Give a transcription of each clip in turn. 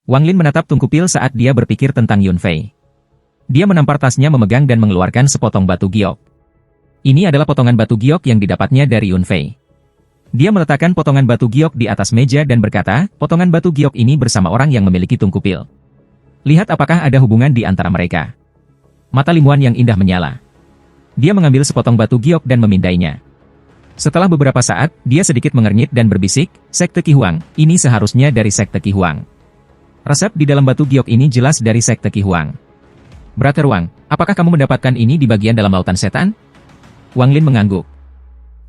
Wang Lin menatap Tunku Pil saat dia berpikir tentang Yun Fei. Dia menampar tasnya memegang dan mengeluarkan sepotong batu giok. Ini adalah potongan batu giok yang didapatnya dari Yun Fei. Dia meletakkan potongan batu giok di atas meja dan berkata, potongan batu giok ini bersama orang yang memiliki Tunku Pil. Lihat apakah ada hubungan di antara mereka. Mata Limuan yang indah menyala. Dia mengambil sepotong batu giok dan memindainya. Setelah beberapa saat, dia sedikit mengernyit dan berbisik, Sekte Qi Huang, ini seharusnya dari Sekte Qi Huang. Resep di dalam batu giok ini jelas dari Sekte Qi Huang. Brother Wang, apakah kamu mendapatkan ini di bagian dalam lautan setan? Wang Lin mengangguk.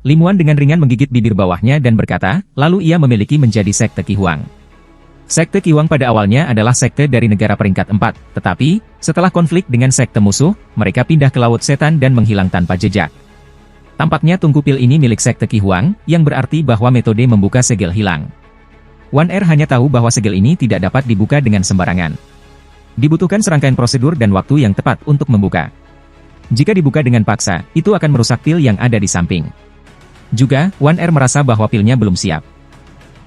Limuan dengan ringan menggigit bibir bawahnya dan berkata, lalu ia memiliki menjadi Sekte Qi Huang. Sekte Qi Huang pada awalnya adalah sekte dari negara peringkat 4, tetapi, setelah konflik dengan sekte musuh, mereka pindah ke Laut Setan dan menghilang tanpa jejak. Tampaknya Tunku Pil ini milik Sekte Qi Huang, yang berarti bahwa metode membuka segel hilang. Wan Er hanya tahu bahwa segel ini tidak dapat dibuka dengan sembarangan. Dibutuhkan serangkaian prosedur dan waktu yang tepat untuk membuka. Jika dibuka dengan paksa, itu akan merusak pil yang ada di samping. Juga, Wan Er merasa bahwa pilnya belum siap.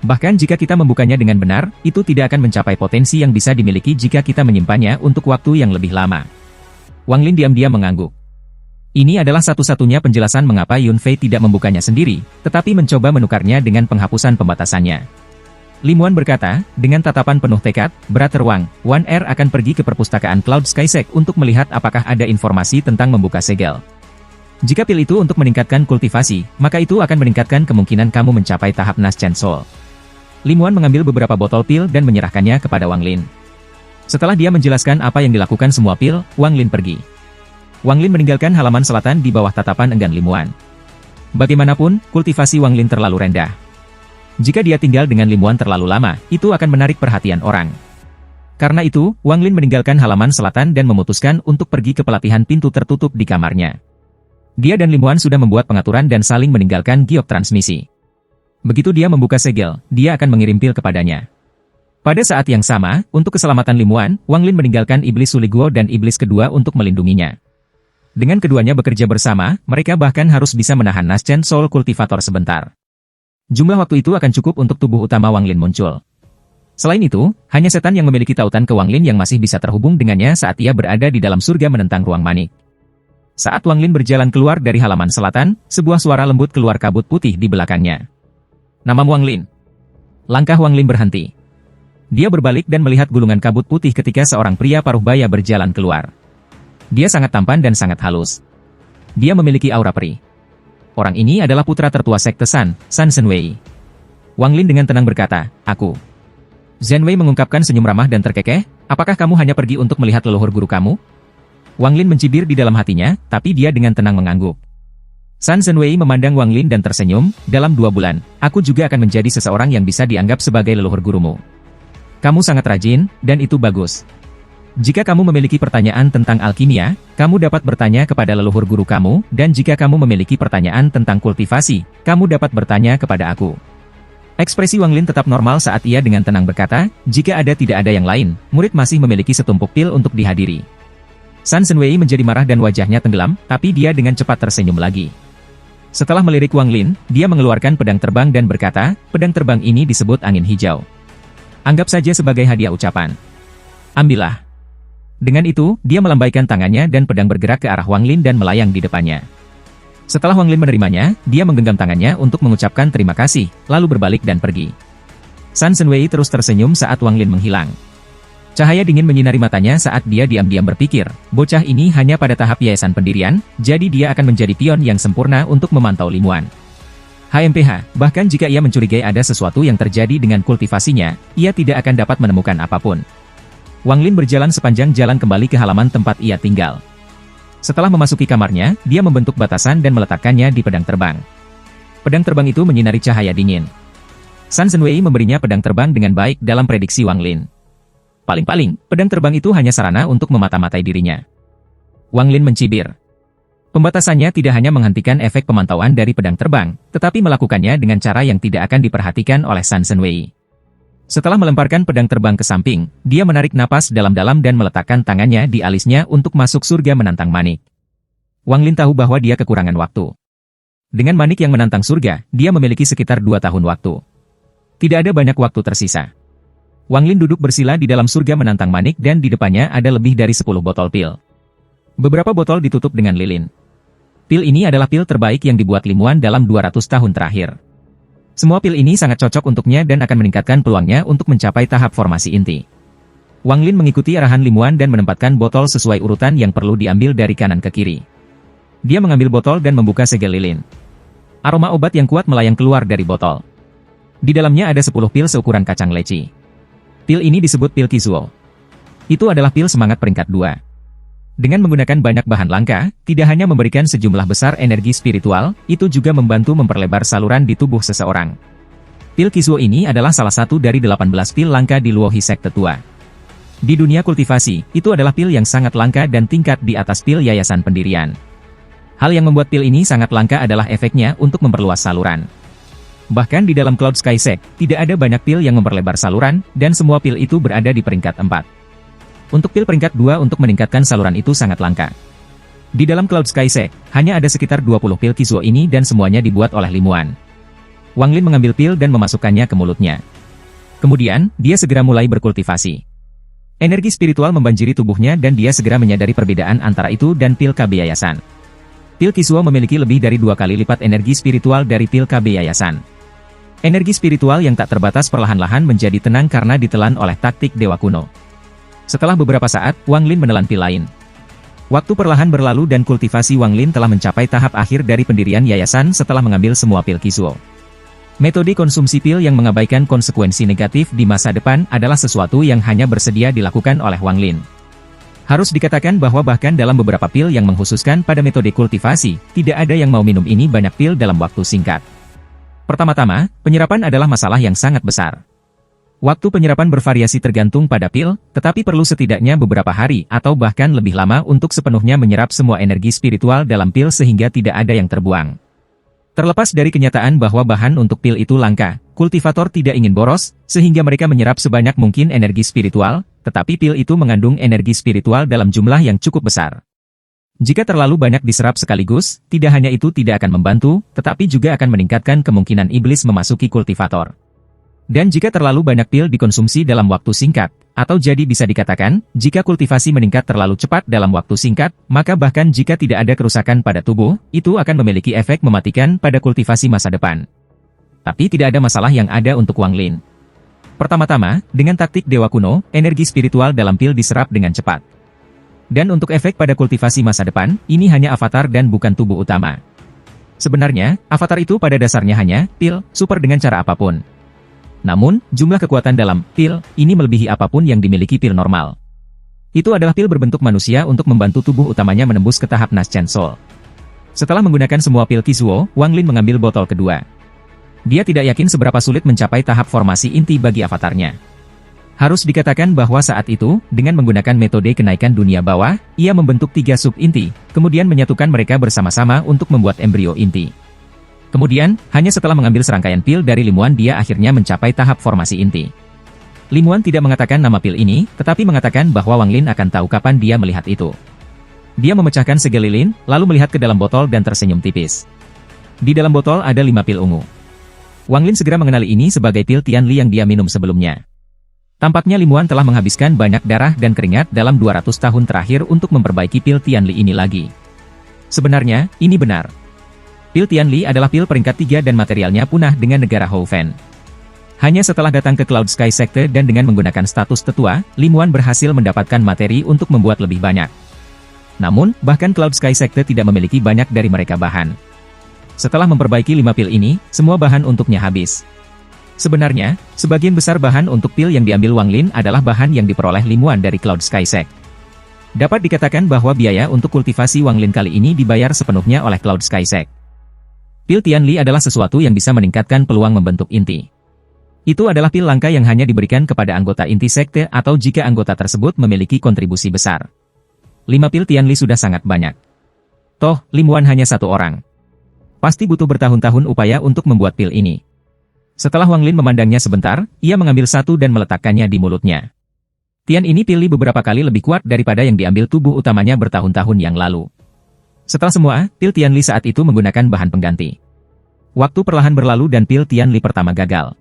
Bahkan jika kita membukanya dengan benar, itu tidak akan mencapai potensi yang bisa dimiliki jika kita menyimpannya untuk waktu yang lebih lama. Wang Lin diam-diam mengangguk. Ini adalah satu-satunya penjelasan mengapa Yun Fei tidak membukanya sendiri, tetapi mencoba menukarnya dengan penghapusan pembatasannya. Limuan berkata, dengan tatapan penuh tekad, Brother Wang, Wan Er akan pergi ke perpustakaan Cloud Sky Sect untuk melihat apakah ada informasi tentang membuka segel. Jika pil itu untuk meningkatkan kultivasi, maka itu akan meningkatkan kemungkinan kamu mencapai tahap Naschen Soul. Limuan mengambil beberapa botol pil dan menyerahkannya kepada Wang Lin. Setelah dia menjelaskan apa yang dilakukan semua pil, Wang Lin pergi. Wang Lin meninggalkan halaman selatan di bawah tatapan enggan Limuan. Bagaimanapun, kultivasi Wang Lin terlalu rendah. Jika dia tinggal dengan Limuan terlalu lama, itu akan menarik perhatian orang. Karena itu, Wang Lin meninggalkan halaman selatan dan memutuskan untuk pergi ke pelatihan pintu tertutup di kamarnya. Dia dan Limuan sudah membuat pengaturan dan saling meninggalkan giok transmisi. Begitu dia membuka segel, dia akan mengirim pil kepadanya. Pada saat yang sama, untuk keselamatan Limuan, Wang Lin meninggalkan Iblis Suliguo dan Iblis kedua untuk melindunginya. Dengan keduanya bekerja bersama, mereka bahkan harus bisa menahan Naschen Soul Cultivator sebentar. Jumlah waktu itu akan cukup untuk tubuh utama Wang Lin muncul. Selain itu, hanya setan yang memiliki tautan ke Wang Lin yang masih bisa terhubung dengannya saat ia berada di dalam surga menentang ruang manik. Saat Wang Lin berjalan keluar dari halaman selatan, sebuah suara lembut keluar kabut putih di belakangnya. Nama Wang Lin. Langkah Wang Lin berhenti. Dia berbalik dan melihat gulungan kabut putih ketika seorang pria paruh baya berjalan keluar. Dia sangat tampan dan sangat halus. Dia memiliki aura peri. Orang ini adalah putra tertua Sekte San Shenwei. Wang Lin dengan tenang berkata, aku. Shenwei mengungkapkan senyum ramah dan terkekeh, apakah kamu hanya pergi untuk melihat leluhur guru kamu? Wang Lin mencibir di dalam hatinya, tapi dia dengan tenang mengangguk. Shenwei memandang Wang Lin dan tersenyum, dalam 2 bulan, aku juga akan menjadi seseorang yang bisa dianggap sebagai leluhur gurumu. Kamu sangat rajin, dan itu bagus. Jika kamu memiliki pertanyaan tentang alkimia, kamu dapat bertanya kepada leluhur guru kamu, dan jika kamu memiliki pertanyaan tentang kultivasi, kamu dapat bertanya kepada aku. Ekspresi Wang Lin tetap normal saat ia dengan tenang berkata, jika tidak ada yang lain, murid masih memiliki setumpuk pil untuk dihadiri. Shenwei menjadi marah dan wajahnya tenggelam, tapi dia dengan cepat tersenyum lagi. Setelah melirik Wang Lin, dia mengeluarkan pedang terbang dan berkata, pedang terbang ini disebut angin hijau. Anggap saja sebagai hadiah ucapan. Ambillah. Dengan itu, dia melambaikan tangannya dan pedang bergerak ke arah Wang Lin dan melayang di depannya. Setelah Wang Lin menerimanya, dia menggenggam tangannya untuk mengucapkan terima kasih, lalu berbalik dan pergi. Shenwei terus tersenyum saat Wang Lin menghilang. Cahaya dingin menyinari matanya saat dia diam-diam berpikir, bocah ini hanya pada tahap yayasan pendirian, jadi dia akan menjadi pion yang sempurna untuk memantau Limuan. HMPH, bahkan jika ia mencurigai ada sesuatu yang terjadi dengan kultivasinya, ia tidak akan dapat menemukan apapun. Wang Lin berjalan sepanjang jalan kembali ke halaman tempat ia tinggal. Setelah memasuki kamarnya, dia membentuk batasan dan meletakkannya di pedang terbang. Pedang terbang itu menyinari cahaya dingin. Shenwei memberinya pedang terbang dengan baik dalam prediksi Wang Lin. Paling-paling, pedang terbang itu hanya sarana untuk memata-matai dirinya. Wang Lin mencibir. Pembatasannya tidak hanya menghentikan efek pemantauan dari pedang terbang, tetapi melakukannya dengan cara yang tidak akan diperhatikan oleh Shenwei. Setelah melemparkan pedang terbang ke samping, dia menarik napas dalam-dalam dan meletakkan tangannya di alisnya untuk masuk surga menantang manik. Wang Lin tahu bahwa dia kekurangan waktu. Dengan manik yang menantang surga, dia memiliki sekitar 2 tahun waktu. Tidak ada banyak waktu tersisa. Wang Lin duduk bersila di dalam surga menantang manik dan di depannya ada lebih dari 10 botol pil. Beberapa botol ditutup dengan lilin. Pil ini adalah pil terbaik yang dibuat Limuan dalam 200 tahun terakhir. Semua pil ini sangat cocok untuknya dan akan meningkatkan peluangnya untuk mencapai tahap formasi inti. Wang Lin mengikuti arahan Limuan dan menempatkan botol sesuai urutan yang perlu diambil dari kanan ke kiri. Dia mengambil botol dan membuka segel lilin. Aroma obat yang kuat melayang keluar dari botol. Di dalamnya ada 10 pil seukuran kacang leci. Pil ini disebut pil Qizuo. Itu adalah pil semangat peringkat 2. Dengan menggunakan banyak bahan langka, tidak hanya memberikan sejumlah besar energi spiritual, itu juga membantu memperlebar saluran di tubuh seseorang. Pil Qizuo ini adalah salah satu dari 18 pil langka di Luohi Sekte Tua. Di dunia kultivasi, itu adalah pil yang sangat langka dan tingkat di atas pil Yayasan Pendirian. Hal yang membuat pil ini sangat langka adalah efeknya untuk memperluas saluran. Bahkan di dalam Cloud Sky Sect, tidak ada banyak pil yang memperlebar saluran, dan semua pil itu berada di peringkat 4. Untuk pil peringkat 2 untuk meningkatkan saluran itu sangat langka. Di dalam Cloud Sky Sect, hanya ada sekitar 20 pil Qizuo ini dan semuanya dibuat oleh Limuan. Wang Lin mengambil pil dan memasukkannya ke mulutnya. Kemudian, dia segera mulai berkultivasi. Energi spiritual membanjiri tubuhnya dan dia segera menyadari perbedaan antara itu dan pil KB Yayasan. Pil Qizuo memiliki lebih dari 2 kali lipat energi spiritual dari pil KB Yayasan. Energi spiritual yang tak terbatas perlahan-lahan menjadi tenang karena ditelan oleh taktik Dewa Kuno. Setelah beberapa saat, Wang Lin menelan pil lain. Waktu perlahan berlalu dan kultivasi Wang Lin telah mencapai tahap akhir dari pendirian yayasan setelah mengambil semua pil Qizuo. Metode konsumsi pil yang mengabaikan konsekuensi negatif di masa depan adalah sesuatu yang hanya bersedia dilakukan oleh Wang Lin. Harus dikatakan bahwa bahkan dalam beberapa pil yang mengkhususkan pada metode kultivasi, tidak ada yang mau minum ini banyak pil dalam waktu singkat. Pertama-tama, penyerapan adalah masalah yang sangat besar. Waktu penyerapan bervariasi tergantung pada pil, tetapi perlu setidaknya beberapa hari atau bahkan lebih lama untuk sepenuhnya menyerap semua energi spiritual dalam pil sehingga tidak ada yang terbuang. Terlepas dari kenyataan bahwa bahan untuk pil itu langka, kultivator tidak ingin boros, sehingga mereka menyerap sebanyak mungkin energi spiritual, tetapi pil itu mengandung energi spiritual dalam jumlah yang cukup besar. Jika terlalu banyak diserap sekaligus, tidak hanya itu tidak akan membantu, tetapi juga akan meningkatkan kemungkinan iblis memasuki kultivator. Dan jika terlalu banyak pil dikonsumsi dalam waktu singkat, atau jadi bisa dikatakan, jika kultivasi meningkat terlalu cepat dalam waktu singkat, maka bahkan jika tidak ada kerusakan pada tubuh, itu akan memiliki efek mematikan pada kultivasi masa depan. Tapi tidak ada masalah yang ada untuk Wang Lin. Pertama-tama, dengan taktik Dewa Kuno, energi spiritual dalam pil diserap dengan cepat. Dan untuk efek pada kultivasi masa depan, ini hanya avatar dan bukan tubuh utama. Sebenarnya, avatar itu pada dasarnya hanya pil super dengan cara apapun. Namun, jumlah kekuatan dalam pil ini melebihi apapun yang dimiliki pil normal. Itu adalah pil berbentuk manusia untuk membantu tubuh utamanya menembus ke tahap Naschen Soul. Setelah menggunakan semua pil Qizuo, Wang Lin mengambil botol kedua. Dia tidak yakin seberapa sulit mencapai tahap formasi inti bagi avatarnya. Harus dikatakan bahwa saat itu, dengan menggunakan metode kenaikan dunia bawah, ia membentuk 3 sub-inti, kemudian menyatukan mereka bersama-sama untuk membuat embrio inti. Kemudian, hanya setelah mengambil serangkaian pil dari Limuan dia akhirnya mencapai tahap formasi inti. Limuan tidak mengatakan nama pil ini, tetapi mengatakan bahwa Wang Lin akan tahu kapan dia melihat itu. Dia memecahkan segel lilin, lalu melihat ke dalam botol dan tersenyum tipis. Di dalam botol ada 5 pil ungu. Wang Lin segera mengenali ini sebagai pil Tianli yang dia minum sebelumnya. Tampaknya Limuan telah menghabiskan banyak darah dan keringat dalam 200 tahun terakhir untuk memperbaiki pil Tianli ini lagi. Sebenarnya, ini benar. Pil Tianli adalah pil peringkat 3 dan materialnya punah dengan negara Houfen. Hanya setelah datang ke Cloud Sky Sekte dan dengan menggunakan status tetua, Limuan berhasil mendapatkan materi untuk membuat lebih banyak. Namun, bahkan Cloud Sky Sekte tidak memiliki banyak dari mereka bahan. Setelah memperbaiki 5 pil ini, semua bahan untuknya habis. Sebenarnya, sebagian besar bahan untuk pil yang diambil Wang Lin adalah bahan yang diperoleh Limuan dari Cloud Sky Sect. Dapat dikatakan bahwa biaya untuk kultivasi Wang Lin kali ini dibayar sepenuhnya oleh Cloud Sky Sect. Pil Tianli adalah sesuatu yang bisa meningkatkan peluang membentuk inti. Itu adalah pil langka yang hanya diberikan kepada anggota inti sekte atau jika anggota tersebut memiliki kontribusi besar. 5 pil Tianli sudah sangat banyak. Toh, Limuan hanya 1 orang. Pasti butuh bertahun-tahun upaya untuk membuat pil ini. Setelah Wang Lin memandangnya sebentar, ia mengambil satu dan meletakkannya di mulutnya. Tian ini pilih beberapa kali lebih kuat daripada yang diambil tubuh utamanya bertahun-tahun yang lalu. Setelah semua, pil Tianli saat itu menggunakan bahan pengganti. Waktu perlahan berlalu dan pil Tianli pertama gagal.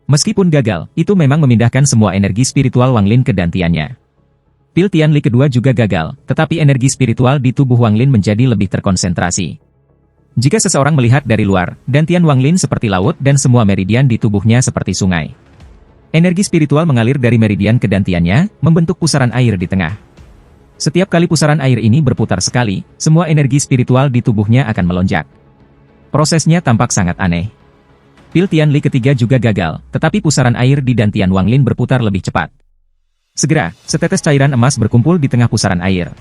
Meskipun gagal, itu memang memindahkan semua energi spiritual Wang Lin ke dantiannya. Pil Tianli kedua juga gagal, tetapi energi spiritual di tubuh Wang Lin menjadi lebih terkonsentrasi. Jika seseorang melihat dari luar, dantian Wang Lin seperti laut dan semua meridian di tubuhnya seperti sungai. Energi spiritual mengalir dari meridian ke dantiannya, membentuk pusaran air di tengah. Setiap kali pusaran air ini berputar sekali, semua energi spiritual di tubuhnya akan melonjak. Prosesnya tampak sangat aneh. Pil Tianli ketiga juga gagal, tetapi pusaran air di dantian Wang Lin berputar lebih cepat. Segera, setetes cairan emas berkumpul di tengah pusaran air.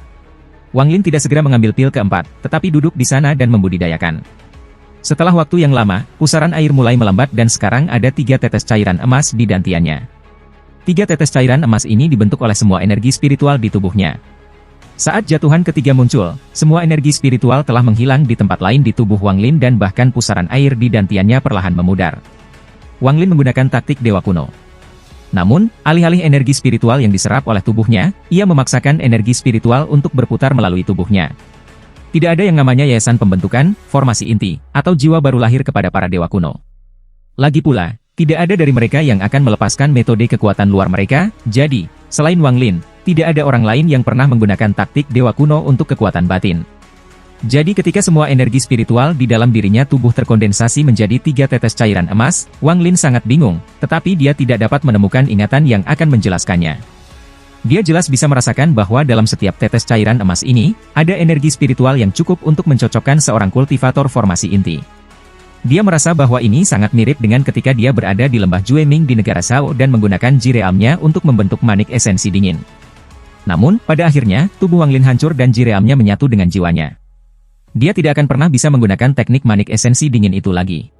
Wang Lin tidak segera mengambil pil keempat, tetapi duduk di sana dan membudidayakan. Setelah waktu yang lama, pusaran air mulai melambat dan sekarang ada 3 tetes cairan emas di dantiannya. 3 tetes cairan emas ini dibentuk oleh semua energi spiritual di tubuhnya. Saat jatuhan ketiga muncul, semua energi spiritual telah menghilang di tempat lain di tubuh Wang Lin dan bahkan pusaran air di dantiannya perlahan memudar. Wang Lin menggunakan taktik Dewa Kuno. Namun, alih-alih energi spiritual yang diserap oleh tubuhnya, ia memaksakan energi spiritual untuk berputar melalui tubuhnya. Tidak ada yang namanya yayasan pembentukan, formasi inti, atau jiwa baru lahir kepada para dewa kuno. Lagi pula, tidak ada dari mereka yang akan melepaskan metode kekuatan luar mereka, jadi, selain Wang Lin, tidak ada orang lain yang pernah menggunakan taktik dewa kuno untuk kekuatan batin. Jadi ketika semua energi spiritual di dalam dirinya tubuh terkondensasi menjadi 3 tetes cairan emas, Wang Lin sangat bingung, tetapi dia tidak dapat menemukan ingatan yang akan menjelaskannya. Dia jelas bisa merasakan bahwa dalam setiap tetes cairan emas ini, ada energi spiritual yang cukup untuk mencocokkan seorang kultivator formasi inti. Dia merasa bahwa ini sangat mirip dengan ketika dia berada di lembah Jueming di negara Shao dan menggunakan jireamnya untuk membentuk manik esensi dingin. Namun, pada akhirnya, tubuh Wang Lin hancur dan jireamnya menyatu dengan jiwanya. Dia tidak akan pernah bisa menggunakan teknik manik esensi dingin itu lagi.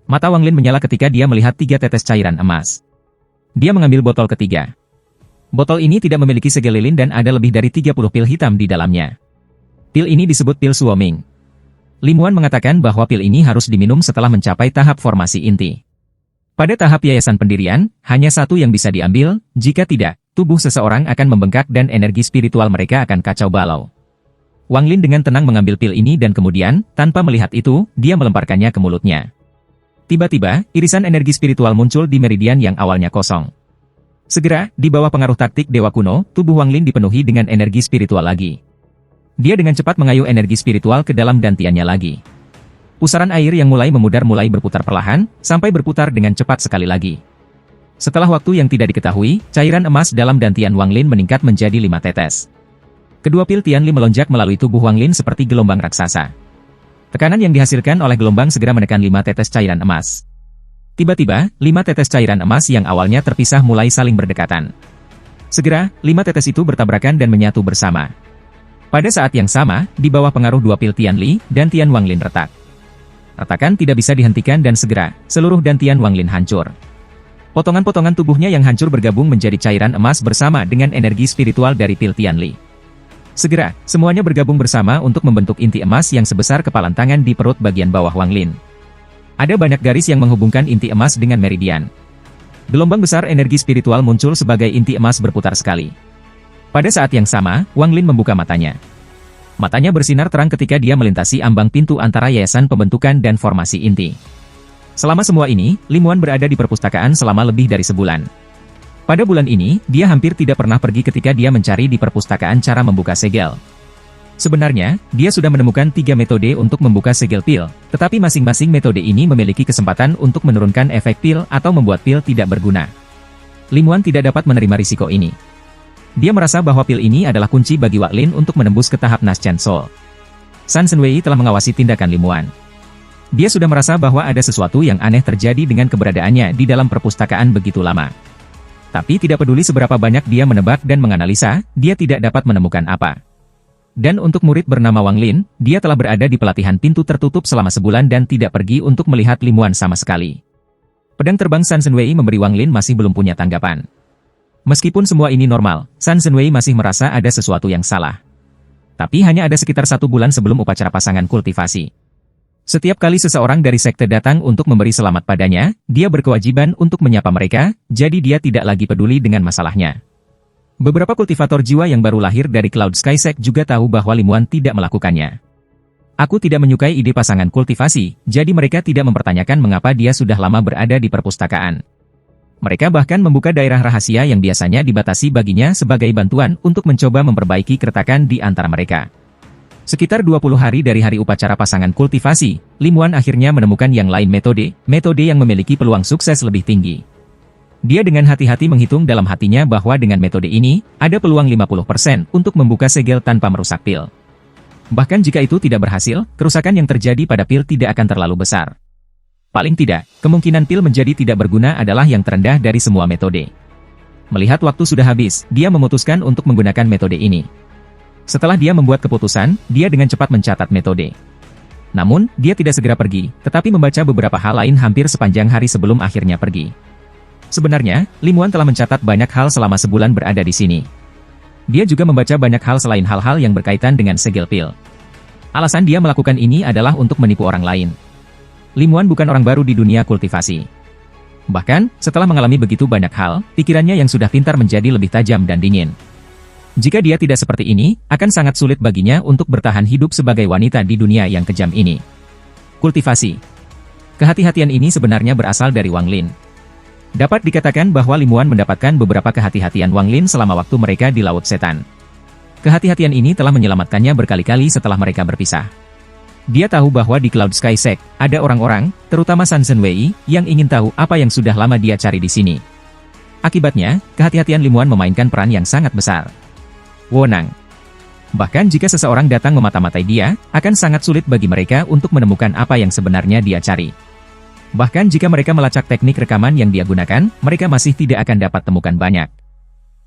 Mata Wang Lin menyala ketika dia melihat 3 tetes cairan emas. Dia mengambil botol ketiga. Botol ini tidak memiliki segel lilin dan ada lebih dari 30 pil hitam di dalamnya. Pil ini disebut pil Suoming. Limuan mengatakan bahwa pil ini harus diminum setelah mencapai tahap formasi inti. Pada tahap yayasan pendirian, hanya satu yang bisa diambil, jika tidak, tubuh seseorang akan membengkak dan energi spiritual mereka akan kacau balau. Wang Lin dengan tenang mengambil pil ini dan kemudian, tanpa melihat itu, dia melemparkannya ke mulutnya. Tiba-tiba, irisan energi spiritual muncul di meridian yang awalnya kosong. Segera, di bawah pengaruh taktik Dewa Kuno, tubuh Wang Lin dipenuhi dengan energi spiritual lagi. Dia dengan cepat mengayuh energi spiritual ke dalam dantiannya lagi. Pusaran air yang mulai memudar mulai berputar perlahan, sampai berputar dengan cepat sekali lagi. Setelah waktu yang tidak diketahui, cairan emas dalam dantian Wang Lin meningkat menjadi 5 tetes. Kedua pil Tianli melonjak melalui tubuh Wang Lin seperti gelombang raksasa. Tekanan yang dihasilkan oleh gelombang segera menekan 5 tetes cairan emas. Tiba-tiba, 5 tetes cairan emas yang awalnya terpisah mulai saling berdekatan. Segera, 5 tetes itu bertabrakan dan menyatu bersama. Pada saat yang sama, di bawah pengaruh 2 pil Tianli, dantian Wang Lin retak. Retakan tidak bisa dihentikan dan segera, seluruh dantian Wang Lin hancur. Potongan-potongan tubuhnya yang hancur bergabung menjadi cairan emas bersama dengan energi spiritual dari pil Tianli. Segera, semuanya bergabung bersama untuk membentuk inti emas yang sebesar kepalan tangan di perut bagian bawah Wang Lin. Ada banyak garis yang menghubungkan inti emas dengan meridian. Gelombang besar energi spiritual muncul sebagai inti emas berputar sekali. Pada saat yang sama, Wang Lin membuka matanya. Matanya bersinar terang ketika dia melintasi ambang pintu antara yayasan pembentukan dan formasi inti. Selama semua ini, Limuan berada di perpustakaan selama lebih dari sebulan. Pada bulan ini, dia hampir tidak pernah pergi ketika dia mencari di perpustakaan cara membuka segel. Sebenarnya, dia sudah menemukan 3 metode untuk membuka segel pil, tetapi masing-masing metode ini memiliki kesempatan untuk menurunkan efek pil atau membuat pil tidak berguna. Limuan tidak dapat menerima risiko ini. Dia merasa bahwa pil ini adalah kunci bagi Wang Lin untuk menembus ke tahap Naschen Soul. San Shenwei telah mengawasi tindakan Limuan. Dia sudah merasa bahwa ada sesuatu yang aneh terjadi dengan keberadaannya di dalam perpustakaan begitu lama. Tapi tidak peduli seberapa banyak dia menebak dan menganalisa, dia tidak dapat menemukan apa. Dan untuk murid bernama Wang Lin, dia telah berada di pelatihan pintu tertutup selama sebulan dan tidak pergi untuk melihat Limuan sama sekali. Pedang terbang San Shenwei memberi Wang Lin masih belum punya tanggapan. Meskipun semua ini normal, San Shenwei masih merasa ada sesuatu yang salah. Tapi hanya ada sekitar 1 bulan sebelum upacara pasangan kultivasi. Setiap kali seseorang dari sekte datang untuk memberi selamat padanya, dia berkewajiban untuk menyapa mereka, jadi dia tidak lagi peduli dengan masalahnya. Beberapa kultivator jiwa yang baru lahir dari Cloud Sky Sect juga tahu bahwa Limuan tidak melakukannya. Aku tidak menyukai ide pasangan kultivasi, jadi mereka tidak mempertanyakan mengapa dia sudah lama berada di perpustakaan. Mereka bahkan membuka daerah rahasia yang biasanya dibatasi baginya sebagai bantuan untuk mencoba memperbaiki keretakan di antara mereka. Sekitar 20 hari dari hari upacara pasangan kultivasi, Lim Wan akhirnya menemukan yang lain metode yang memiliki peluang sukses lebih tinggi. Dia dengan hati-hati menghitung dalam hatinya bahwa dengan metode ini, ada peluang 50% untuk membuka segel tanpa merusak pil. Bahkan jika itu tidak berhasil, kerusakan yang terjadi pada pil tidak akan terlalu besar. Paling tidak, kemungkinan pil menjadi tidak berguna adalah yang terendah dari semua metode. Melihat waktu sudah habis, dia memutuskan untuk menggunakan metode ini. Setelah dia membuat keputusan, dia dengan cepat mencatat metode. Namun, dia tidak segera pergi, tetapi membaca beberapa hal lain hampir sepanjang hari sebelum akhirnya pergi. Sebenarnya, Lim Wan telah mencatat banyak hal selama sebulan berada di sini. Dia juga membaca banyak hal selain hal-hal yang berkaitan dengan segel pil. Alasan dia melakukan ini adalah untuk menipu orang lain. Lim Wan bukan orang baru di dunia kultivasi. Bahkan, setelah mengalami begitu banyak hal, pikirannya yang sudah pintar menjadi lebih tajam dan dingin. Jika dia tidak seperti ini, akan sangat sulit baginya untuk bertahan hidup sebagai wanita di dunia yang kejam ini. Kultivasi. Kehati-hatian ini sebenarnya berasal dari Wang Lin. Dapat dikatakan bahwa Lim Wan mendapatkan beberapa kehati-hatian Wang Lin selama waktu mereka di Laut Setan. Kehati-hatian ini telah menyelamatkannya berkali-kali setelah mereka berpisah. Dia tahu bahwa di Cloud Sky Sect, ada orang-orang, terutama San Zhen Wei, yang ingin tahu apa yang sudah lama dia cari di sini. Akibatnya, kehati-hatian Lim Wan memainkan peran yang sangat besar. Wonang. Bahkan jika seseorang datang memata-matai dia, akan sangat sulit bagi mereka untuk menemukan apa yang sebenarnya dia cari. Bahkan jika mereka melacak teknik rekaman yang dia gunakan, mereka masih tidak akan dapat temukan banyak.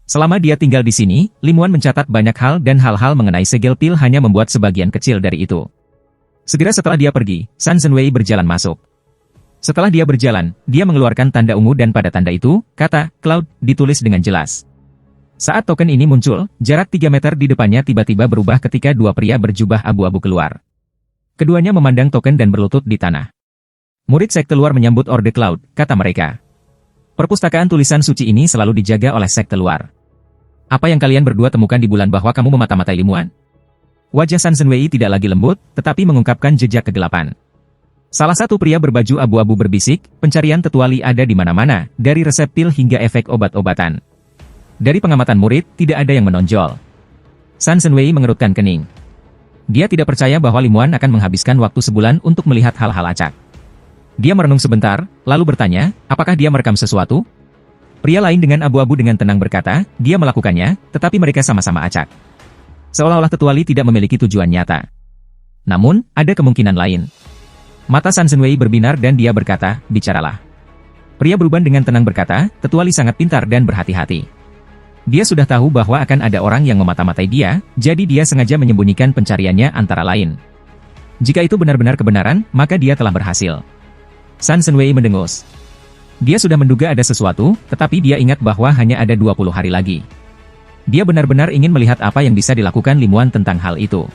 Selama dia tinggal di sini, Lim Wan mencatat banyak hal dan hal-hal mengenai segel pil hanya membuat sebagian kecil dari itu. Segera setelah dia pergi, San Zhen Wei berjalan masuk. Setelah dia berjalan, dia mengeluarkan tanda ungu dan pada tanda itu, kata Cloud ditulis dengan jelas. Saat token ini muncul, jarak 3 meter di depannya tiba-tiba berubah ketika dua pria berjubah abu-abu keluar. Keduanya memandang token dan berlutut di tanah. Murid sekte luar menyambut Orde Cloud, kata mereka. Perpustakaan tulisan suci ini selalu dijaga oleh sekte luar. Apa yang kalian berdua temukan di bulan bahwa kamu memata-matai Lim Wan? Wajah San Zhen Wei tidak lagi lembut, tetapi mengungkapkan jejak kegelapan. Salah satu pria berbaju abu-abu berbisik, pencarian tetua Li ada di mana-mana, dari resep pil hingga efek obat-obatan. Dari pengamatan murid, tidak ada yang menonjol. San Zhen Wei mengerutkan kening. Dia tidak percaya bahwa Lim Wan akan menghabiskan waktu sebulan untuk melihat hal-hal acak. Dia merenung sebentar, lalu bertanya, apakah dia merekam sesuatu? Pria lain dengan abu-abu dengan tenang berkata, dia melakukannya, tetapi mereka sama-sama acak. Seolah-olah tetua Li tidak memiliki tujuan nyata. Namun, ada kemungkinan lain. Mata San Zhen Wei berbinar dan dia berkata, bicaralah. Pria beruban dengan tenang berkata, tetua Li sangat pintar dan berhati-hati. Dia sudah tahu bahwa akan ada orang yang memata-matai dia, jadi dia sengaja menyembunyikan pencariannya antara lain. Jika itu benar-benar kebenaran, maka dia telah berhasil. San Zhen Wei mendengus. Dia sudah menduga ada sesuatu, tetapi dia ingat bahwa hanya ada 20 hari lagi. Dia benar-benar ingin melihat apa yang bisa dilakukan Lim Wan tentang hal itu.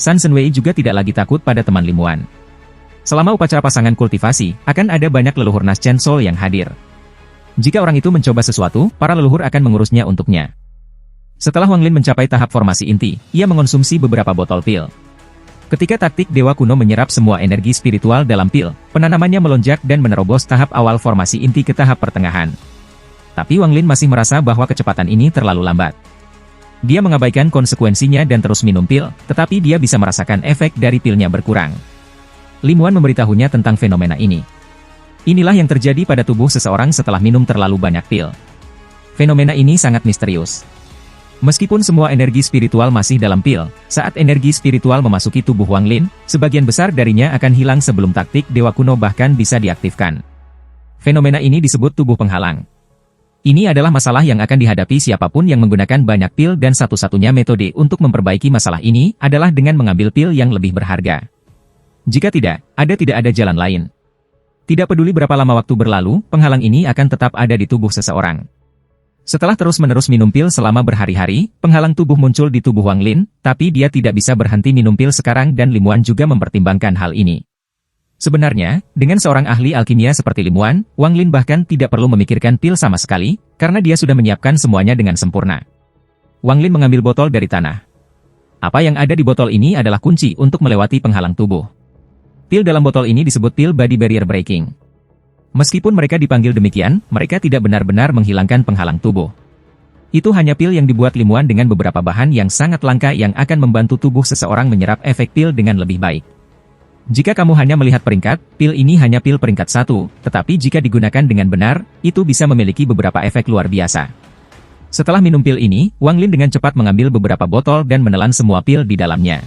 San Zhen Wei juga tidak lagi takut pada teman Lim Wan. Selama upacara pasangan kultivasi, akan ada banyak leluhur Nas Chen Sol yang hadir. Jika orang itu mencoba sesuatu, para leluhur akan mengurusnya untuknya. Setelah Wang Lin mencapai tahap formasi inti, ia mengonsumsi beberapa botol pil. Ketika taktik Dewa Kuno menyerap semua energi spiritual dalam pil, penanamannya melonjak dan menerobos tahap awal formasi inti ke tahap pertengahan. Tapi Wang Lin masih merasa bahwa kecepatan ini terlalu lambat. Dia mengabaikan konsekuensinya dan terus minum pil, tetapi dia bisa merasakan efek dari pilnya berkurang. Lim Wan memberitahunya tentang fenomena ini. Inilah yang terjadi pada tubuh seseorang setelah minum terlalu banyak pil. Fenomena ini sangat misterius. Meskipun semua energi spiritual masih dalam pil, saat energi spiritual memasuki tubuh Wang Lin, sebagian besar darinya akan hilang sebelum taktik Dewa Kuno bahkan bisa diaktifkan. Fenomena ini disebut tubuh penghalang. Ini adalah masalah yang akan dihadapi siapapun yang menggunakan banyak pil dan satu-satunya metode untuk memperbaiki masalah ini adalah dengan mengambil pil yang lebih berharga. Jika tidak ada jalan lain. Tidak peduli berapa lama waktu berlalu, penghalang ini akan tetap ada di tubuh seseorang. Setelah terus-menerus minum pil selama berhari-hari, penghalang tubuh muncul di tubuh Wang Lin, tapi dia tidak bisa berhenti minum pil sekarang dan Lim Wan juga mempertimbangkan hal ini. Sebenarnya, dengan seorang ahli alkimia seperti Lim Wan, Wang Lin bahkan tidak perlu memikirkan pil sama sekali, karena dia sudah menyiapkan semuanya dengan sempurna. Wang Lin mengambil botol dari tanah. Apa yang ada di botol ini adalah kunci untuk melewati penghalang tubuh. Pil dalam botol ini disebut pil Body Barrier Breaking. Meskipun mereka dipanggil demikian, mereka tidak benar-benar menghilangkan penghalang tubuh. Itu hanya pil yang dibuat ilmuwan dengan beberapa bahan yang sangat langka yang akan membantu tubuh seseorang menyerap efek pil dengan lebih baik. Jika kamu hanya melihat peringkat, pil ini hanya pil peringkat 1, tetapi jika digunakan dengan benar, itu bisa memiliki beberapa efek luar biasa. Setelah minum pil ini, Wang Lin dengan cepat mengambil beberapa botol dan menelan semua pil di dalamnya.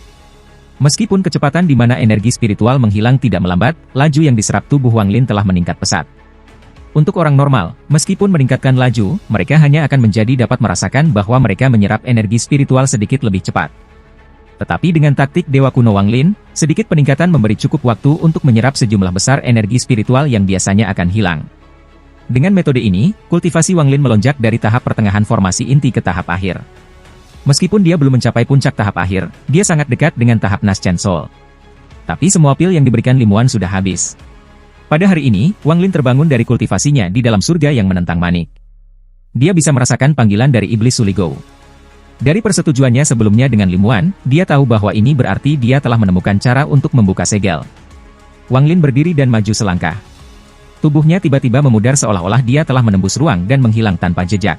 Meskipun kecepatan di mana energi spiritual menghilang tidak melambat, laju yang diserap tubuh Wang Lin telah meningkat pesat. Untuk orang normal, meskipun meningkatkan laju, mereka hanya akan menjadi dapat merasakan bahwa mereka menyerap energi spiritual sedikit lebih cepat. Tetapi dengan taktik Dewa Kuno Wang Lin, sedikit peningkatan memberi cukup waktu untuk menyerap sejumlah besar energi spiritual yang biasanya akan hilang. Dengan metode ini, kultivasi Wang Lin melonjak dari tahap pertengahan formasi inti ke tahap akhir. Meskipun dia belum mencapai puncak tahap akhir, dia sangat dekat dengan tahap Naschen Soul. Tapi semua pil yang diberikan Limuan sudah habis. Pada hari ini, Wang Lin terbangun dari kultivasinya di dalam surga yang menentang manik. Dia bisa merasakan panggilan dari Iblis Suligou. Dari persetujuannya sebelumnya dengan Limuan, dia tahu bahwa ini berarti dia telah menemukan cara untuk membuka segel. Wang Lin berdiri dan maju selangkah. Tubuhnya tiba-tiba memudar seolah-olah dia telah menembus ruang dan menghilang tanpa jejak.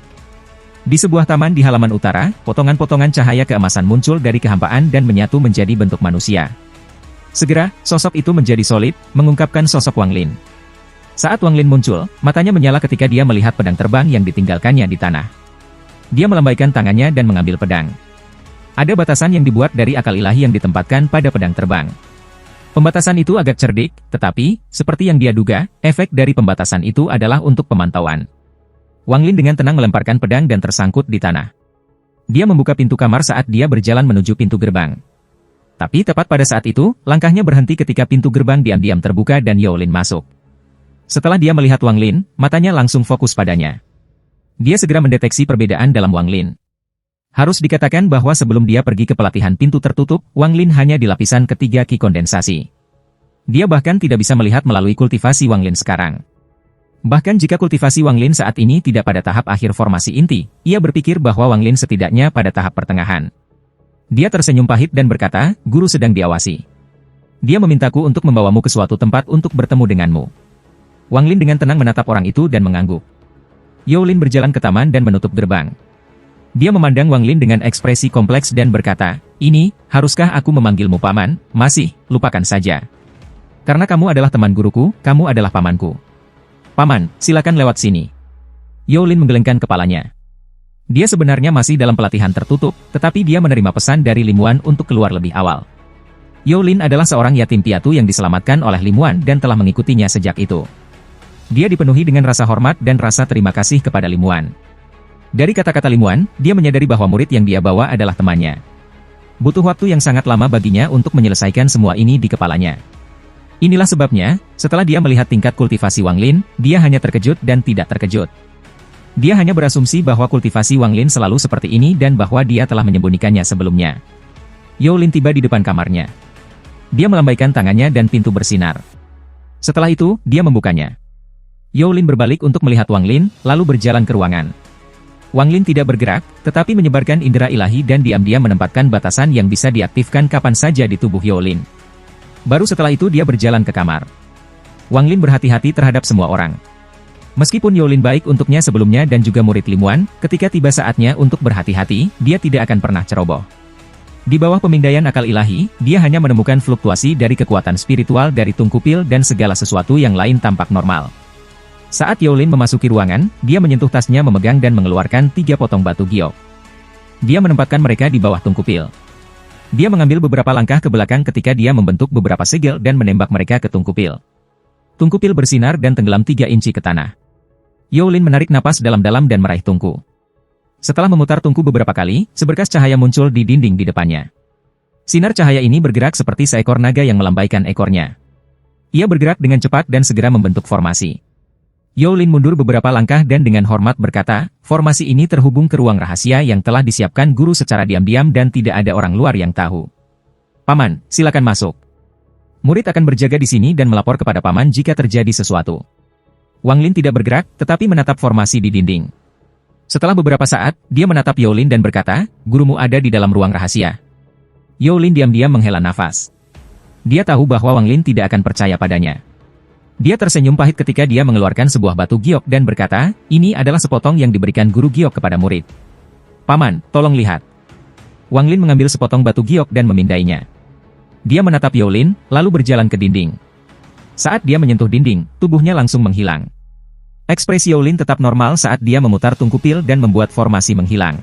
Di sebuah taman di halaman utara, potongan-potongan cahaya keemasan muncul dari kehampaan dan menyatu menjadi bentuk manusia. Segera, sosok itu menjadi solid, mengungkapkan sosok Wang Lin. Saat Wang Lin muncul, matanya menyala ketika dia melihat pedang terbang yang ditinggalkannya di tanah. Dia melambaikan tangannya dan mengambil pedang. Ada batasan yang dibuat dari akal ilahi yang ditempatkan pada pedang terbang. Pembatasan itu agak cerdik, tetapi, seperti yang dia duga, efek dari pembatasan itu adalah untuk pemantauan. Wang Lin dengan tenang melemparkan pedang dan tersangkut di tanah. Dia membuka pintu kamar saat dia berjalan menuju pintu gerbang. Tapi tepat pada saat itu, langkahnya berhenti ketika pintu gerbang diam-diam terbuka dan Yao Lin masuk. Setelah dia melihat Wang Lin, matanya langsung fokus padanya. Dia segera mendeteksi perbedaan dalam Wang Lin. Harus dikatakan bahwa sebelum dia pergi ke pelatihan pintu tertutup, Wang Lin hanya di lapisan ketiga ki kondensasi. Dia bahkan tidak bisa melihat melalui kultivasi Wang Lin sekarang. Bahkan jika kultivasi Wang Lin saat ini tidak pada tahap akhir formasi inti, ia berpikir bahwa Wang Lin setidaknya pada tahap pertengahan. Dia tersenyum pahit dan berkata, "Guru sedang diawasi. Dia memintaku untuk membawamu ke suatu tempat untuk bertemu denganmu." Wang Lin dengan tenang menatap orang itu dan mengangguk. Yao Lin berjalan ke taman dan menutup gerbang. Dia memandang Wang Lin dengan ekspresi kompleks dan berkata, "Ini, haruskah aku memanggilmu paman? Masih, lupakan saja. Karena kamu adalah teman guruku, kamu adalah pamanku. Paman, silakan lewat sini." Yao Lin menggelengkan kepalanya. Dia sebenarnya masih dalam pelatihan tertutup, tetapi dia menerima pesan dari Limuan untuk keluar lebih awal. Yao Lin adalah seorang yatim piatu yang diselamatkan oleh Limuan dan telah mengikutinya sejak itu. Dia dipenuhi dengan rasa hormat dan rasa terima kasih kepada Limuan. Dari kata-kata Limuan, dia menyadari bahwa murid yang dia bawa adalah temannya. Butuh waktu yang sangat lama baginya untuk menyelesaikan semua ini di kepalanya. Inilah sebabnya, setelah dia melihat tingkat kultivasi Wang Lin, dia hanya terkejut dan tidak terkejut. Dia hanya berasumsi bahwa kultivasi Wang Lin selalu seperti ini dan bahwa dia telah menyembunyikannya sebelumnya. Yao Lin tiba di depan kamarnya. Dia melambaikan tangannya dan pintu bersinar. Setelah itu, dia membukanya. Yao Lin berbalik untuk melihat Wang Lin, lalu berjalan ke ruangan. Wang Lin tidak bergerak, tetapi menyebarkan indera ilahi dan diam-diam menempatkan batasan yang bisa diaktifkan kapan saja di tubuh Yao Lin. Baru setelah itu dia berjalan ke kamar. Wang Lin berhati-hati terhadap semua orang. Meskipun Yao Lin baik untuknya sebelumnya dan juga murid Limuan, ketika tiba saatnya untuk berhati-hati, dia tidak akan pernah ceroboh. Di bawah pemindaian akal ilahi, dia hanya menemukan fluktuasi dari kekuatan spiritual dari tungkupil dan segala sesuatu yang lain tampak normal. Saat Yao Lin memasuki ruangan, dia menyentuh tasnya memegang dan mengeluarkan 3 potong batu giok. Dia menempatkan mereka di bawah tungkupil. Dia mengambil beberapa langkah ke belakang ketika dia membentuk beberapa segel dan menembak mereka ke tungkupil. Tungkupil bersinar dan tenggelam 3 inci ke tanah. Yao Lin menarik napas dalam-dalam dan meraih tungku. Setelah memutar tungku beberapa kali, seberkas cahaya muncul di dinding di depannya. Sinar cahaya ini bergerak seperti seekor naga yang melambaikan ekornya. Ia bergerak dengan cepat dan segera membentuk formasi. Yao Lin mundur beberapa langkah dan dengan hormat berkata, "Formasi ini terhubung ke ruang rahasia yang telah disiapkan guru secara diam-diam dan tidak ada orang luar yang tahu. Paman, silakan masuk. Murid akan berjaga di sini dan melapor kepada paman jika terjadi sesuatu." Wang Lin tidak bergerak, tetapi menatap formasi di dinding. Setelah beberapa saat, dia menatap Yao Lin dan berkata, "Gurumu ada di dalam ruang rahasia." Yao Lin diam-diam menghela nafas. Dia tahu bahwa Wang Lin tidak akan percaya padanya. Dia tersenyum pahit ketika dia mengeluarkan sebuah batu giok dan berkata, ini adalah sepotong yang diberikan guru giok kepada murid. Paman, tolong lihat. Wang Lin mengambil sepotong batu giok dan memindainya. Dia menatap Youlin, lalu berjalan ke dinding. Saat dia menyentuh dinding, tubuhnya langsung menghilang. Ekspresi Youlin tetap normal saat dia memutar tungku pil dan membuat formasi menghilang.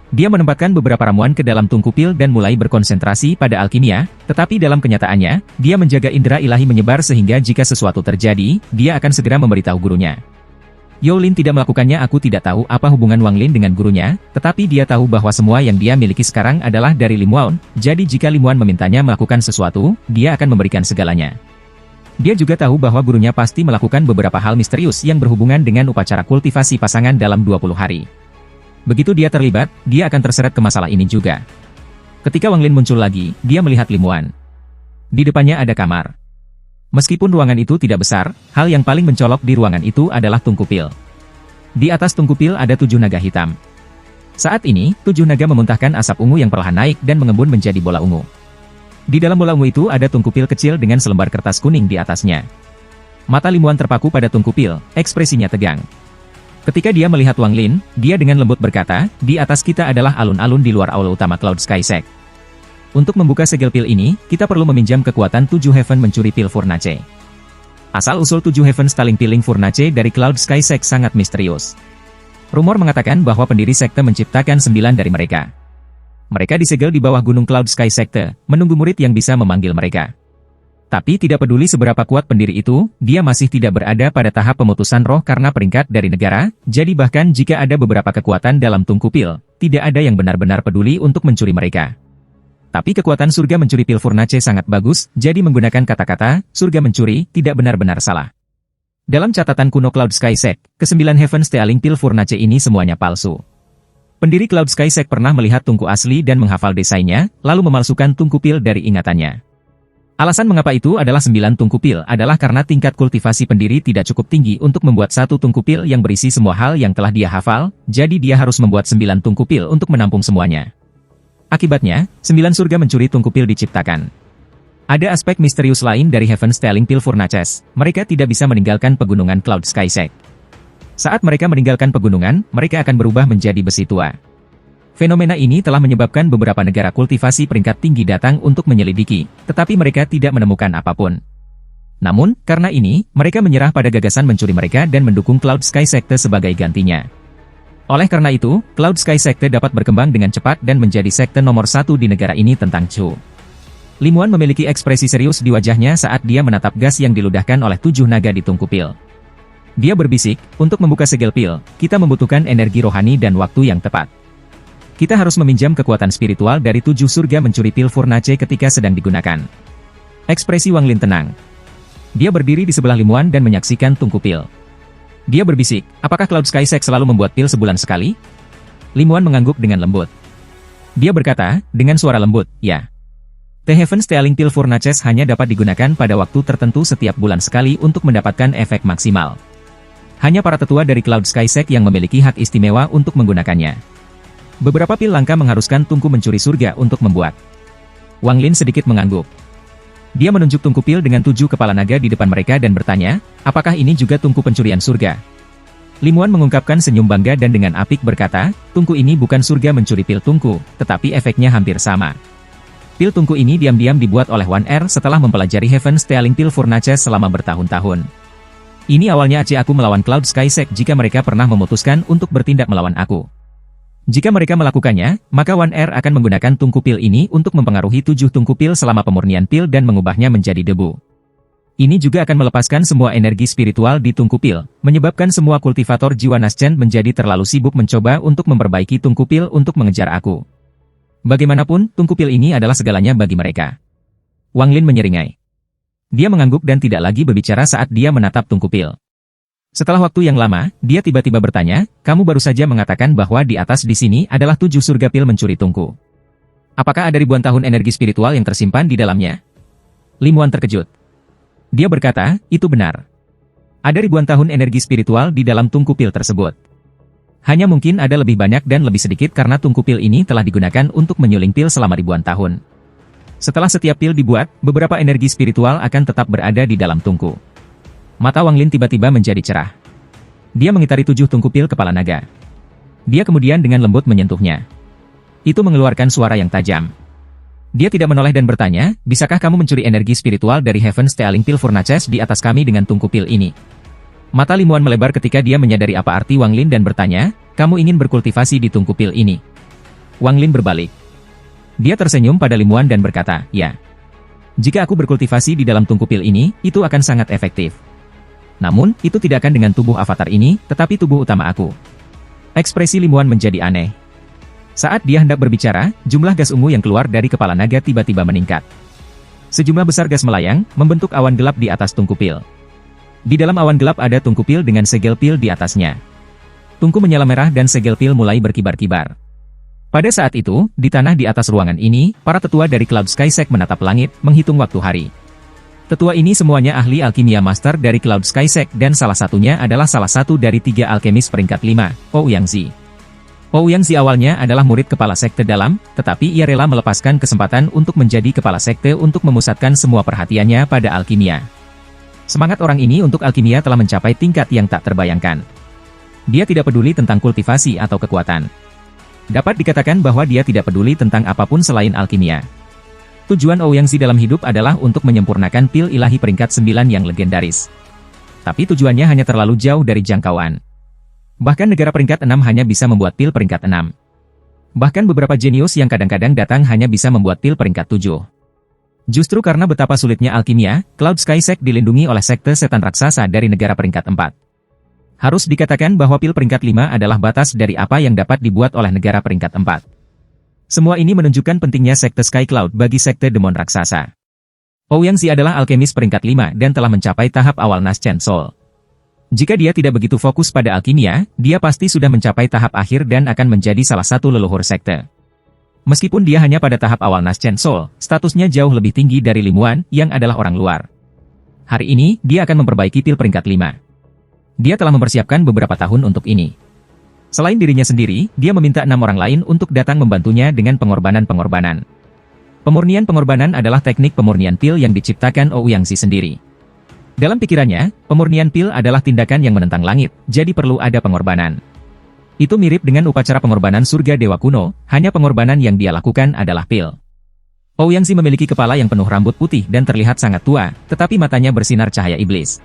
Dia menempatkan beberapa ramuan ke dalam tungku pil dan mulai berkonsentrasi pada alkimia, tetapi dalam kenyataannya, dia menjaga indera ilahi menyebar sehingga jika sesuatu terjadi, dia akan segera memberitahu gurunya. Youlin tidak melakukannya. Aku tidak tahu apa hubungan Wang Lin dengan gurunya, tetapi dia tahu bahwa semua yang dia miliki sekarang adalah dari Lim Wuan, jadi jika Lim Wuan memintanya melakukan sesuatu, dia akan memberikan segalanya. Dia juga tahu bahwa gurunya pasti melakukan beberapa hal misterius yang berhubungan dengan upacara kultivasi pasangan dalam 20 hari. Begitu dia terlibat, dia akan terseret ke masalah ini juga. Ketika Wang Lin muncul lagi, dia melihat Lim Wuan. Di depannya ada kamar. Meskipun ruangan itu tidak besar, hal yang paling mencolok di ruangan itu adalah tungku pil. Di atas tungku pil ada 7 naga hitam. Saat ini, 7 naga memuntahkan asap ungu yang perlahan naik dan mengembun menjadi bola ungu. Di dalam bola ungu itu ada tungku pil kecil dengan selembar kertas kuning di atasnya. Mata Lim Wuan terpaku pada tungku pil, ekspresinya tegang. Ketika dia melihat Wang Lin, dia dengan lembut berkata, di atas kita adalah alun-alun di luar aula utama Cloud Sky Sect. Untuk membuka segel pil ini, kita perlu meminjam kekuatan 7 Heaven mencuri pil Furnace. Asal-usul 7 Heaven Staling Piling Furnace dari Cloud Sky Sect sangat misterius. Rumor mengatakan bahwa pendiri sekte menciptakan 9 dari mereka. Mereka disegel di bawah gunung Cloud Sky Sekte, menunggu murid yang bisa memanggil mereka. Tapi tidak peduli seberapa kuat pendiri itu, dia masih tidak berada pada tahap pemutusan roh karena peringkat dari negara, jadi bahkan jika ada beberapa kekuatan dalam tungku pil, tidak ada yang benar-benar peduli untuk mencuri mereka. Tapi kekuatan surga mencuri pil Furnace sangat bagus, jadi menggunakan kata-kata, surga mencuri, tidak benar-benar salah. Dalam catatan kuno Cloud Sky Sect, ke-9 Heaven Stealing Pil Furnace ini semuanya palsu. Pendiri Cloud Sky Sect pernah melihat tungku asli dan menghafal desainnya, lalu memalsukan tungku pil dari ingatannya. Alasan mengapa itu adalah 9 tungku pil adalah karena tingkat kultivasi pendiri tidak cukup tinggi untuk membuat satu tungku pil yang berisi semua hal yang telah dia hafal, jadi dia harus membuat 9 tungku pil untuk menampung semuanya. Akibatnya, 9 surga mencuri tungku pil diciptakan. Ada aspek misterius lain dari Heaven Stealing Pil Furnaces, mereka tidak bisa meninggalkan pegunungan Cloud Sky Sect. Saat mereka meninggalkan pegunungan, mereka akan berubah menjadi besi tua. Fenomena ini telah menyebabkan beberapa negara kultivasi peringkat tinggi datang untuk menyelidiki, tetapi mereka tidak menemukan apapun. Namun, karena ini, mereka menyerah pada gagasan mencuri mereka dan mendukung Cloud Sky Sekte sebagai gantinya. Oleh karena itu, Cloud Sky Sekte dapat berkembang dengan cepat dan menjadi sekte nomor 1 di negara ini tentang Chu. Lim Wuan memiliki ekspresi serius di wajahnya saat dia menatap gas yang diludahkan oleh 7 naga di tungku pil. Dia berbisik, untuk membuka segel pil, kita membutuhkan energi rohani dan waktu yang tepat. Kita harus meminjam kekuatan spiritual dari 7 surga mencuri pil Furnace ketika sedang digunakan. Ekspresi Wang Lin tenang. Dia berdiri di sebelah Lim Wuan dan menyaksikan tungku pil. Dia berbisik, apakah Cloud Sky Sect selalu membuat pil sebulan sekali? Lim Wuan mengangguk dengan lembut. Dia berkata, dengan suara lembut, ya. The Heaven Stealing Pil Furnaces hanya dapat digunakan pada waktu tertentu setiap bulan sekali untuk mendapatkan efek maksimal. Hanya para tetua dari Cloud Sky Sect yang memiliki hak istimewa untuk menggunakannya. Beberapa pil langka mengharuskan tungku mencuri surga untuk membuat. Wang Lin sedikit mengangguk. Dia menunjuk tungku pil dengan 7 kepala naga di depan mereka dan bertanya, apakah ini juga tungku pencurian surga? Lim Wuan mengungkapkan senyum bangga dan dengan apik berkata, tungku ini bukan surga mencuri pil tungku, tetapi efeknya hampir sama. Pil tungku ini diam-diam dibuat oleh Wan Er setelah mempelajari Heaven Stealing Pil Furnace selama bertahun-tahun. Ini awalnya aci aku melawan Cloud Sky Sect jika mereka pernah memutuskan untuk bertindak melawan aku. Jika mereka melakukannya, maka Wan Er akan menggunakan tungku pil ini untuk mempengaruhi 7 tungku pil selama pemurnian pil dan mengubahnya menjadi debu. Ini juga akan melepaskan semua energi spiritual di tungku pil, menyebabkan semua kultivator jiwa Naschen menjadi terlalu sibuk mencoba untuk memperbaiki tungku pil untuk mengejar aku. Bagaimanapun, tungku pil ini adalah segalanya bagi mereka. Wang Lin menyeringai. Dia mengangguk dan tidak lagi berbicara saat dia menatap tungku pil. Setelah waktu yang lama, dia tiba-tiba bertanya, kamu baru saja mengatakan bahwa di atas di sini adalah 7 surga pil mencuri tungku. Apakah ada ribuan tahun energi spiritual yang tersimpan di dalamnya? Lim Wuan terkejut. Dia berkata, itu benar. Ada ribuan tahun energi spiritual di dalam tungku pil tersebut. Hanya mungkin ada lebih banyak dan lebih sedikit karena tungku pil ini telah digunakan untuk menyuling pil selama ribuan tahun. Setelah setiap pil dibuat, beberapa energi spiritual akan tetap berada di dalam tungku. Mata Wang Lin tiba-tiba menjadi cerah. Dia mengitari 7 tungku pil kepala naga. Dia kemudian dengan lembut menyentuhnya. Itu mengeluarkan suara yang tajam. Dia tidak menoleh dan bertanya, bisakah kamu mencuri energi spiritual dari Heaven Stealing Pil Furnaces di atas kami dengan tungku pil ini? Mata Limuan melebar ketika dia menyadari apa arti Wang Lin dan bertanya, kamu ingin berkultivasi di tungku pil ini? Wang Lin berbalik. Dia tersenyum pada Limuan dan berkata, ya. Jika aku berkultivasi di dalam tungku pil ini, itu akan sangat efektif. Namun, itu tidak akan dengan tubuh avatar ini, tetapi tubuh utama aku. Ekspresi Limuan menjadi aneh. Saat dia hendak berbicara, jumlah gas ungu yang keluar dari kepala naga tiba-tiba meningkat. Sejumlah besar gas melayang, membentuk awan gelap di atas tungku pil. Di dalam awan gelap ada tungku pil dengan segel pil di atasnya. Tungku menyala merah dan segel pil mulai berkibar-kibar. Pada saat itu, di tanah di atas ruangan ini, para tetua dari Cloud Sky Sect menatap langit, menghitung waktu hari. Tetua ini semuanya ahli alkimia master dari Cloud Sky Sect dan salah satunya adalah salah satu dari 3 alkemis peringkat 5, Ouyangzi. Ouyangzi awalnya adalah murid kepala sekte dalam, tetapi ia rela melepaskan kesempatan untuk menjadi kepala sekte untuk memusatkan semua perhatiannya pada alkimia. Semangat orang ini untuk alkimia telah mencapai tingkat yang tak terbayangkan. Dia tidak peduli tentang kultivasi atau kekuatan. Dapat dikatakan bahwa dia tidak peduli tentang apapun selain alkimia. Tujuan Ouyangzi dalam hidup adalah untuk menyempurnakan pil ilahi peringkat 9 yang legendaris. Tapi tujuannya hanya terlalu jauh dari jangkauan. Bahkan negara peringkat 6 hanya bisa membuat pil peringkat 6. Bahkan beberapa jenius yang kadang-kadang datang hanya bisa membuat pil peringkat 7. Justru karena betapa sulitnya alkimia, Cloud Sky Sect dilindungi oleh sekte setan raksasa dari negara peringkat 4. Harus dikatakan bahwa pil peringkat 5 adalah batas dari apa yang dapat dibuat oleh negara peringkat 4. Semua ini menunjukkan pentingnya sekte Sky Cloud bagi sekte demon raksasa. Ouyangzi adalah alkemis peringkat 5 dan telah mencapai tahap awal Naschen Soul. Jika dia tidak begitu fokus pada alkimia, dia pasti sudah mencapai tahap akhir dan akan menjadi salah satu leluhur sekte. Meskipun dia hanya pada tahap awal Naschen Soul, statusnya jauh lebih tinggi dari Limuan yang adalah orang luar. Hari ini, dia akan memperbaiki pil peringkat 5. Dia telah mempersiapkan beberapa tahun untuk ini. Selain dirinya sendiri, dia meminta 6 orang lain untuk datang membantunya dengan pengorbanan-pengorbanan. Pemurnian pengorbanan adalah teknik pemurnian pil yang diciptakan Ouyangzi sendiri. Dalam pikirannya, pemurnian pil adalah tindakan yang menentang langit, jadi perlu ada pengorbanan. Itu mirip dengan upacara pengorbanan surga dewa kuno, hanya pengorbanan yang dia lakukan adalah pil. Ouyangzi memiliki kepala yang penuh rambut putih dan terlihat sangat tua, tetapi matanya bersinar cahaya iblis.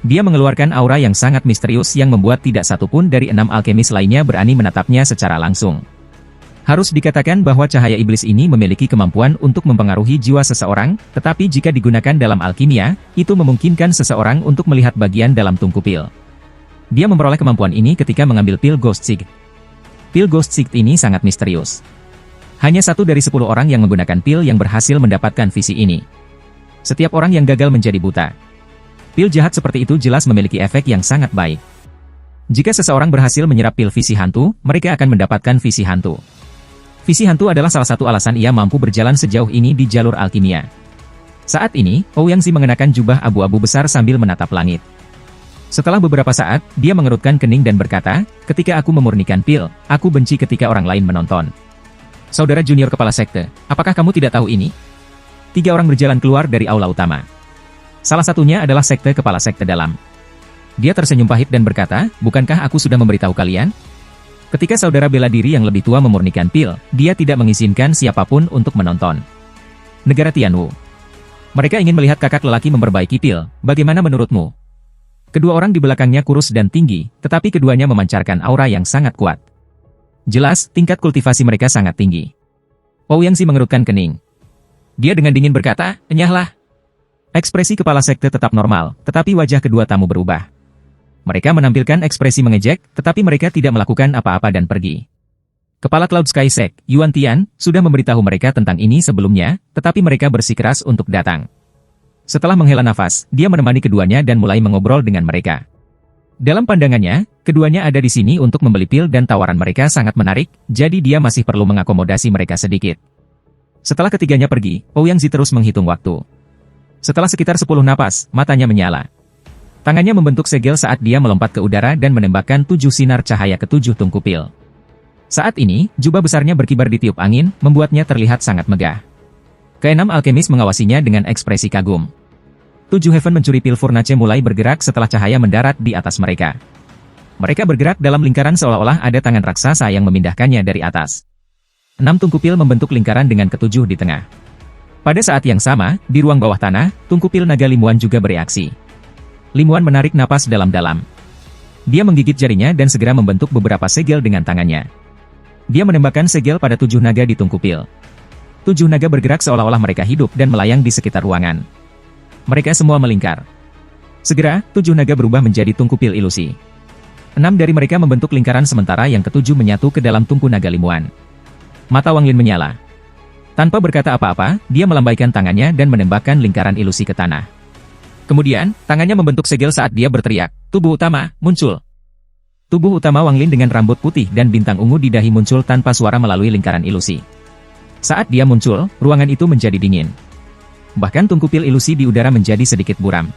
Dia mengeluarkan aura yang sangat misterius yang membuat tidak satupun dari 6 alkemis lainnya berani menatapnya secara langsung. Harus dikatakan bahwa cahaya iblis ini memiliki kemampuan untuk mempengaruhi jiwa seseorang, tetapi jika digunakan dalam alkimia, itu memungkinkan seseorang untuk melihat bagian dalam tungku pil. Dia memperoleh kemampuan ini ketika mengambil pil Ghost Seed. Pil Ghost Seed ini sangat misterius. Hanya 1 dari 10 orang yang menggunakan pil yang berhasil mendapatkan visi ini. Setiap orang yang gagal menjadi buta. Pil jahat seperti itu jelas memiliki efek yang sangat baik. Jika seseorang berhasil menyerap pil visi hantu, mereka akan mendapatkan visi hantu. Visi hantu adalah salah satu alasan ia mampu berjalan sejauh ini di jalur alkimia. Saat ini, Ouyangzi mengenakan jubah abu-abu besar sambil menatap langit. Setelah beberapa saat, dia mengerutkan kening dan berkata, ketika aku memurnikan pil, aku benci ketika orang lain menonton. Saudara junior kepala sekte, apakah kamu tidak tahu ini? 3 orang berjalan keluar dari aula utama. Salah satunya adalah sekte kepala sekte dalam. Dia tersenyum pahit dan berkata, bukankah aku sudah memberitahu kalian? Ketika saudara bela diri yang lebih tua memurnikan pil, dia tidak mengizinkan siapapun untuk menonton. Negara Tianwu. Mereka ingin melihat kakak lelaki memperbaiki pil, bagaimana menurutmu? Kedua orang di belakangnya kurus dan tinggi, tetapi keduanya memancarkan aura yang sangat kuat. Jelas, tingkat kultivasi mereka sangat tinggi. Ouyangzi mengerutkan kening. Dia dengan dingin berkata, enyahlah. Ekspresi kepala sekte tetap normal, tetapi wajah kedua tamu berubah. Mereka menampilkan ekspresi mengejek, tetapi mereka tidak melakukan apa-apa dan pergi. Kepala Cloud Sky Sect, Yuan Tian, sudah memberitahu mereka tentang ini sebelumnya, tetapi mereka bersikeras untuk datang. Setelah menghela nafas, dia menemani keduanya dan mulai mengobrol dengan mereka. Dalam pandangannya, keduanya ada di sini untuk membeli pil dan tawaran mereka sangat menarik, jadi dia masih perlu mengakomodasi mereka sedikit. Setelah ketiganya pergi, Ouyangzi terus menghitung waktu. Setelah sekitar 10 napas, matanya menyala. Tangannya membentuk segel saat dia melompat ke udara dan menembakkan 7 sinar cahaya ke 7 tungku pil. Saat ini, jubah besarnya berkibar di tiup angin, membuatnya terlihat sangat megah. Keenam alkemis mengawasinya dengan ekspresi kagum. 7 Heaven mencuri pil Furnace mulai bergerak setelah cahaya mendarat di atas mereka. Mereka bergerak dalam lingkaran seolah-olah ada tangan raksasa yang memindahkannya dari atas. 6 tungku pil membentuk lingkaran dengan ketujuh di tengah. Pada saat yang sama, di ruang bawah tanah, tungku pil naga Limuan juga bereaksi. Limuan menarik napas dalam-dalam. Dia menggigit jarinya dan segera membentuk beberapa segel dengan tangannya. Dia menembakkan segel pada 7 naga di tungku pil. 7 naga bergerak seolah-olah mereka hidup dan melayang di sekitar ruangan. Mereka semua melingkar. Segera, 7 naga berubah menjadi tungku pil ilusi. 6 dari mereka membentuk lingkaran sementara yang ketujuh menyatu ke dalam tungku naga Limuan. Mata Wang Lin menyala. Tanpa berkata apa-apa, dia melambaikan tangannya dan menembakkan lingkaran ilusi ke tanah. Kemudian, tangannya membentuk segel saat dia berteriak, "Tubuh utama, muncul!" Tubuh utama Wang Lin dengan rambut putih dan bintang ungu di dahi muncul tanpa suara melalui lingkaran ilusi. Saat dia muncul, ruangan itu menjadi dingin. Bahkan tungku pil ilusi di udara menjadi sedikit buram.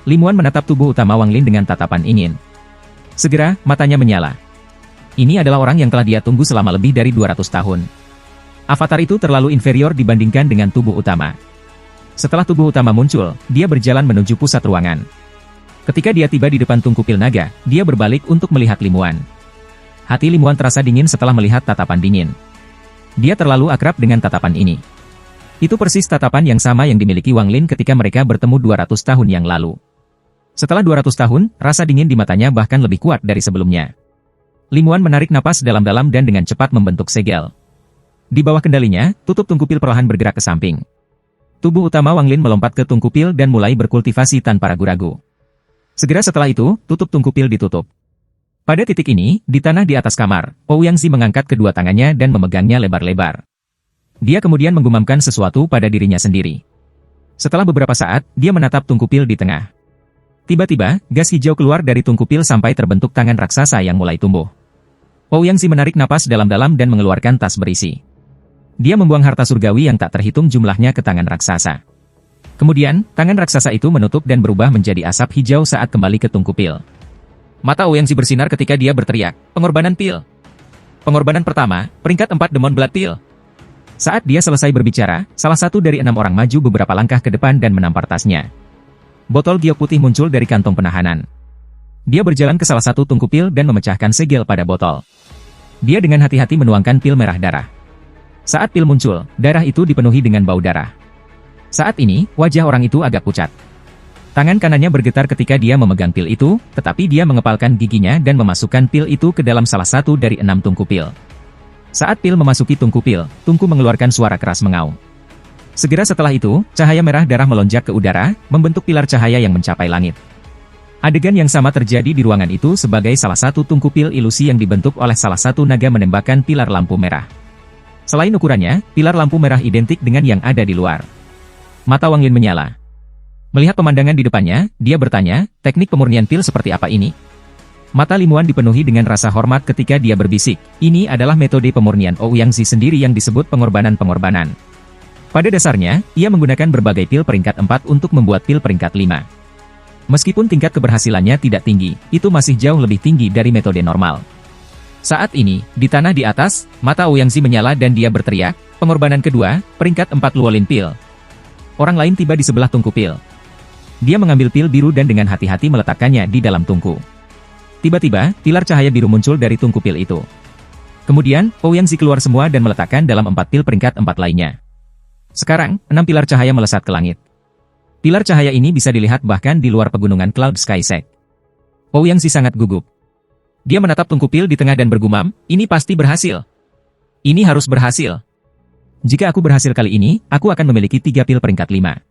Limuan menatap tubuh utama Wang Lin dengan tatapan ingin. Segera, matanya menyala. Ini adalah orang yang telah dia tunggu selama lebih dari 200 tahun. Avatar itu terlalu inferior dibandingkan dengan tubuh utama. Setelah tubuh utama muncul, dia berjalan menuju pusat ruangan. Ketika dia tiba di depan tungku pil naga, dia berbalik untuk melihat Limuan. Hati Limuan terasa dingin setelah melihat tatapan dingin. Dia terlalu akrab dengan tatapan ini. Itu persis tatapan yang sama yang dimiliki Wang Lin ketika mereka bertemu 200 tahun yang lalu. Setelah 200 tahun, rasa dingin di matanya bahkan lebih kuat dari sebelumnya. Limuan menarik napas dalam-dalam dan dengan cepat membentuk segel. Di bawah kendalinya, tutup tungku pil perlahan bergerak ke samping. Tubuh utama Wang Lin melompat ke tungku pil dan mulai berkultivasi tanpa ragu-ragu. Segera setelah itu, tutup tungku pil ditutup. Pada titik ini, di tanah di atas kamar, Ouyang Zi mengangkat kedua tangannya dan memegangnya lebar-lebar. Dia kemudian menggumamkan sesuatu pada dirinya sendiri. Setelah beberapa saat, dia menatap tungku pil di tengah. Tiba-tiba, gas hijau keluar dari tungku pil sampai terbentuk tangan raksasa yang mulai tumbuh. Ouyang Zi menarik napas dalam-dalam dan mengeluarkan tas berisi. Dia membuang harta surgawi yang tak terhitung jumlahnya ke tangan raksasa. Kemudian, tangan raksasa itu menutup dan berubah menjadi asap hijau saat kembali ke tungku pil. Mata Ouyang Zi bersinar ketika dia berteriak, "Pengorbanan pil! Pengorbanan pertama, peringkat 4 Demon Blood Pil!" Saat dia selesai berbicara, salah satu dari 6 orang maju beberapa langkah ke depan dan menampar tasnya. Botol giok putih muncul dari kantong penahanan. Dia berjalan ke salah satu tungku pil dan memecahkan segel pada botol. Dia dengan hati-hati menuangkan pil merah darah. Saat pil muncul, darah itu dipenuhi dengan bau darah. Saat ini, wajah orang itu agak pucat. Tangan kanannya bergetar ketika dia memegang pil itu, tetapi dia mengepalkan giginya dan memasukkan pil itu ke dalam salah satu dari 6 tungku pil. Saat pil memasuki tungku pil, tungku mengeluarkan suara keras mengaum. Segera setelah itu, cahaya merah darah melonjak ke udara, membentuk pilar cahaya yang mencapai langit. Adegan yang sama terjadi di ruangan itu sebagai salah satu tungku pil ilusi yang dibentuk oleh salah satu naga menembakkan pilar lampu merah. Selain ukurannya, pilar lampu merah identik dengan yang ada di luar. Mata Wang Lin menyala. Melihat pemandangan di depannya, dia bertanya, teknik pemurnian pil seperti apa ini? Mata Limuan dipenuhi dengan rasa hormat ketika dia berbisik, ini adalah metode pemurnian Ouyang Zi sendiri yang disebut pengorbanan-pengorbanan. Pada dasarnya, ia menggunakan berbagai pil peringkat 4 untuk membuat pil peringkat 5. Meskipun tingkat keberhasilannya tidak tinggi, itu masih jauh lebih tinggi dari metode normal. Saat ini, di tanah di atas, mata Ouyang Zi menyala dan dia berteriak, "Pengorbanan kedua, peringkat 4 Luolin Pil." Orang lain tiba di sebelah tungku pil. Dia mengambil pil biru dan dengan hati-hati meletakkannya di dalam tungku. Tiba-tiba, pilar cahaya biru muncul dari tungku pil itu. Kemudian, Ouyang Zi keluar semua dan meletakkan dalam 4 pil peringkat 4 lainnya. Sekarang, 6 pilar cahaya melesat ke langit. Pilar cahaya ini bisa dilihat bahkan di luar pegunungan Cloud Sky Sect. Ouyang Zi sangat gugup. Dia menatap tungku pil di tengah dan bergumam, ini pasti berhasil. Ini harus berhasil. Jika aku berhasil kali ini, aku akan memiliki 3 pil peringkat 5.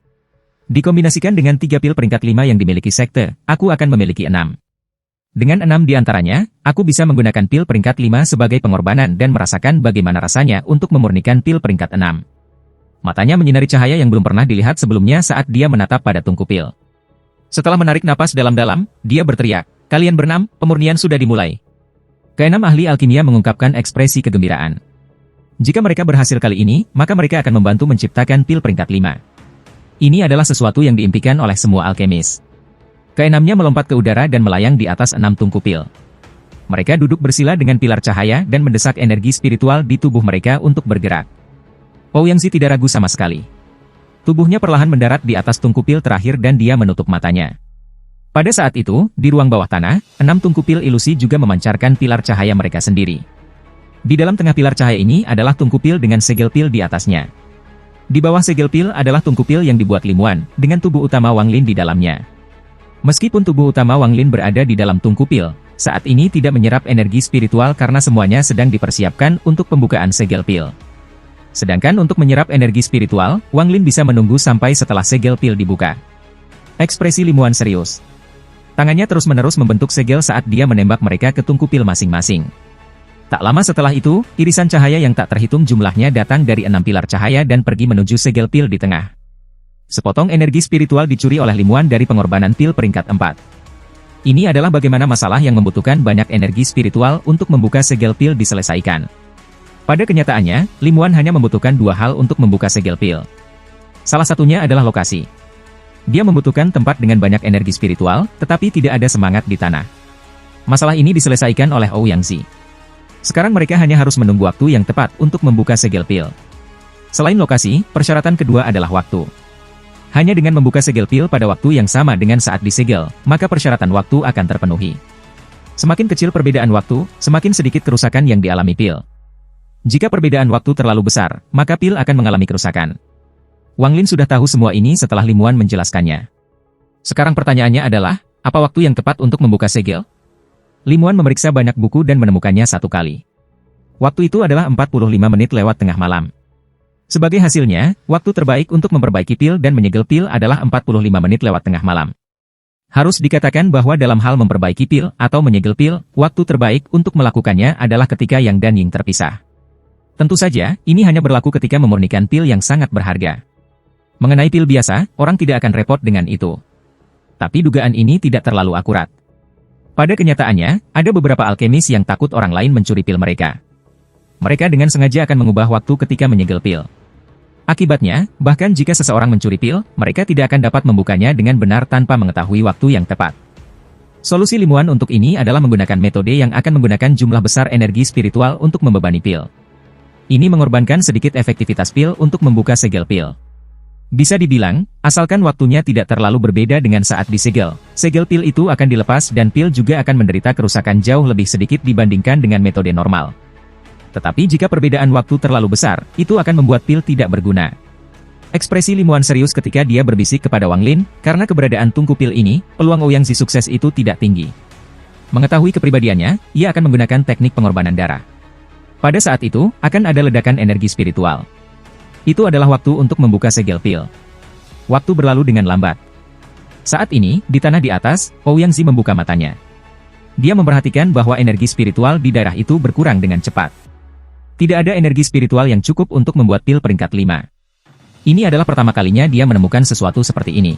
Dikombinasikan dengan 3 pil peringkat 5 yang dimiliki sekte, aku akan memiliki 6. Dengan 6 di antaranya, aku bisa menggunakan pil peringkat 5 sebagai pengorbanan dan merasakan bagaimana rasanya untuk memurnikan pil peringkat 6. Matanya menyinari cahaya yang belum pernah dilihat sebelumnya saat dia menatap pada tungku pil. Setelah menarik napas dalam-dalam, dia berteriak, "Kalian bernam, pemurnian sudah dimulai." Keenam ahli alkimia mengungkapkan ekspresi kegembiraan. Jika mereka berhasil kali ini, maka mereka akan membantu menciptakan pil peringkat 5. Ini adalah sesuatu yang diimpikan oleh semua alkemis. Keenamnya melompat ke udara dan melayang di atas 6 tungku pil. Mereka duduk bersila dengan pilar cahaya dan mendesak energi spiritual di tubuh mereka untuk bergerak. Ouyang Zi tidak ragu sama sekali. Tubuhnya perlahan mendarat di atas tungku pil terakhir dan dia menutup matanya. Pada saat itu, di ruang bawah tanah, 6 tungku pil ilusi juga memancarkan pilar cahaya mereka sendiri. Di dalam tengah pilar cahaya ini adalah tungku pil dengan segel pil di atasnya. Di bawah segel pil adalah tungku pil yang dibuat Limuan, dengan tubuh utama Wang Lin di dalamnya. Meskipun tubuh utama Wang Lin berada di dalam tungku pil, saat ini tidak menyerap energi spiritual karena semuanya sedang dipersiapkan untuk pembukaan segel pil. Sedangkan untuk menyerap energi spiritual, Wang Lin bisa menunggu sampai setelah segel pil dibuka. Ekspresi Limuan serius. Tangannya terus-menerus membentuk segel saat dia menembak mereka ke tungku pil masing-masing. Tak lama setelah itu, irisan cahaya yang tak terhitung jumlahnya datang dari 6 pilar cahaya dan pergi menuju segel pil di tengah. Sepotong energi spiritual dicuri oleh Limuan dari pengorbanan pil peringkat 4. Ini adalah bagaimana masalah yang membutuhkan banyak energi spiritual untuk membuka segel pil diselesaikan. Pada kenyataannya, Limuan hanya membutuhkan 2 hal untuk membuka segel pil. Salah satunya adalah lokasi. Dia membutuhkan tempat dengan banyak energi spiritual, tetapi tidak ada semangat di tanah. Masalah ini diselesaikan oleh Ouyang Zi. Sekarang mereka hanya harus menunggu waktu yang tepat untuk membuka segel pil. Selain lokasi, persyaratan kedua adalah waktu. Hanya dengan membuka segel pil pada waktu yang sama dengan saat disegel, maka persyaratan waktu akan terpenuhi. Semakin kecil perbedaan waktu, semakin sedikit kerusakan yang dialami pil. Jika perbedaan waktu terlalu besar, maka pil akan mengalami kerusakan. Wang Lin sudah tahu semua ini setelah Limuan menjelaskannya. Sekarang pertanyaannya adalah, apa waktu yang tepat untuk membuka segel? Limuan memeriksa banyak buku dan menemukannya 1 kali. Waktu itu adalah 45 menit lewat tengah malam. Sebagai hasilnya, waktu terbaik untuk memperbaiki pil dan menyegel pil adalah 45 menit lewat tengah malam. Harus dikatakan bahwa dalam hal memperbaiki pil atau menyegel pil, waktu terbaik untuk melakukannya adalah ketika Yang dan Ying terpisah. Tentu saja, ini hanya berlaku ketika memurnikan pil yang sangat berharga. Mengenai pil biasa, orang tidak akan repot dengan itu. Tapi dugaan ini tidak terlalu akurat. Pada kenyataannya, ada beberapa alkemis yang takut orang lain mencuri pil mereka. Mereka dengan sengaja akan mengubah waktu ketika menyegel pil. Akibatnya, bahkan jika seseorang mencuri pil, mereka tidak akan dapat membukanya dengan benar tanpa mengetahui waktu yang tepat. Solusi Limuan untuk ini adalah menggunakan metode yang akan menggunakan jumlah besar energi spiritual untuk membebani pil. Ini mengorbankan sedikit efektivitas pil untuk membuka segel pil. Bisa dibilang, asalkan waktunya tidak terlalu berbeda dengan saat disegel, segel pil itu akan dilepas dan pil juga akan menderita kerusakan jauh lebih sedikit dibandingkan dengan metode normal. Tetapi jika perbedaan waktu terlalu besar, itu akan membuat pil tidak berguna. Ekspresi Limuan serius ketika dia berbisik kepada Wang Lin, karena keberadaan tungku pil ini, peluang Ouyang Zi sukses itu tidak tinggi. Mengetahui kepribadiannya, ia akan menggunakan teknik pengorbanan darah. Pada saat itu, akan ada ledakan energi spiritual. Itu adalah waktu untuk membuka segel pil. Waktu berlalu dengan lambat. Saat ini, di tanah di atas, Ouyang Zi membuka matanya. Dia memperhatikan bahwa energi spiritual di daerah itu berkurang dengan cepat. Tidak ada energi spiritual yang cukup untuk membuat pil peringkat 5. Ini adalah pertama kalinya dia menemukan sesuatu seperti ini.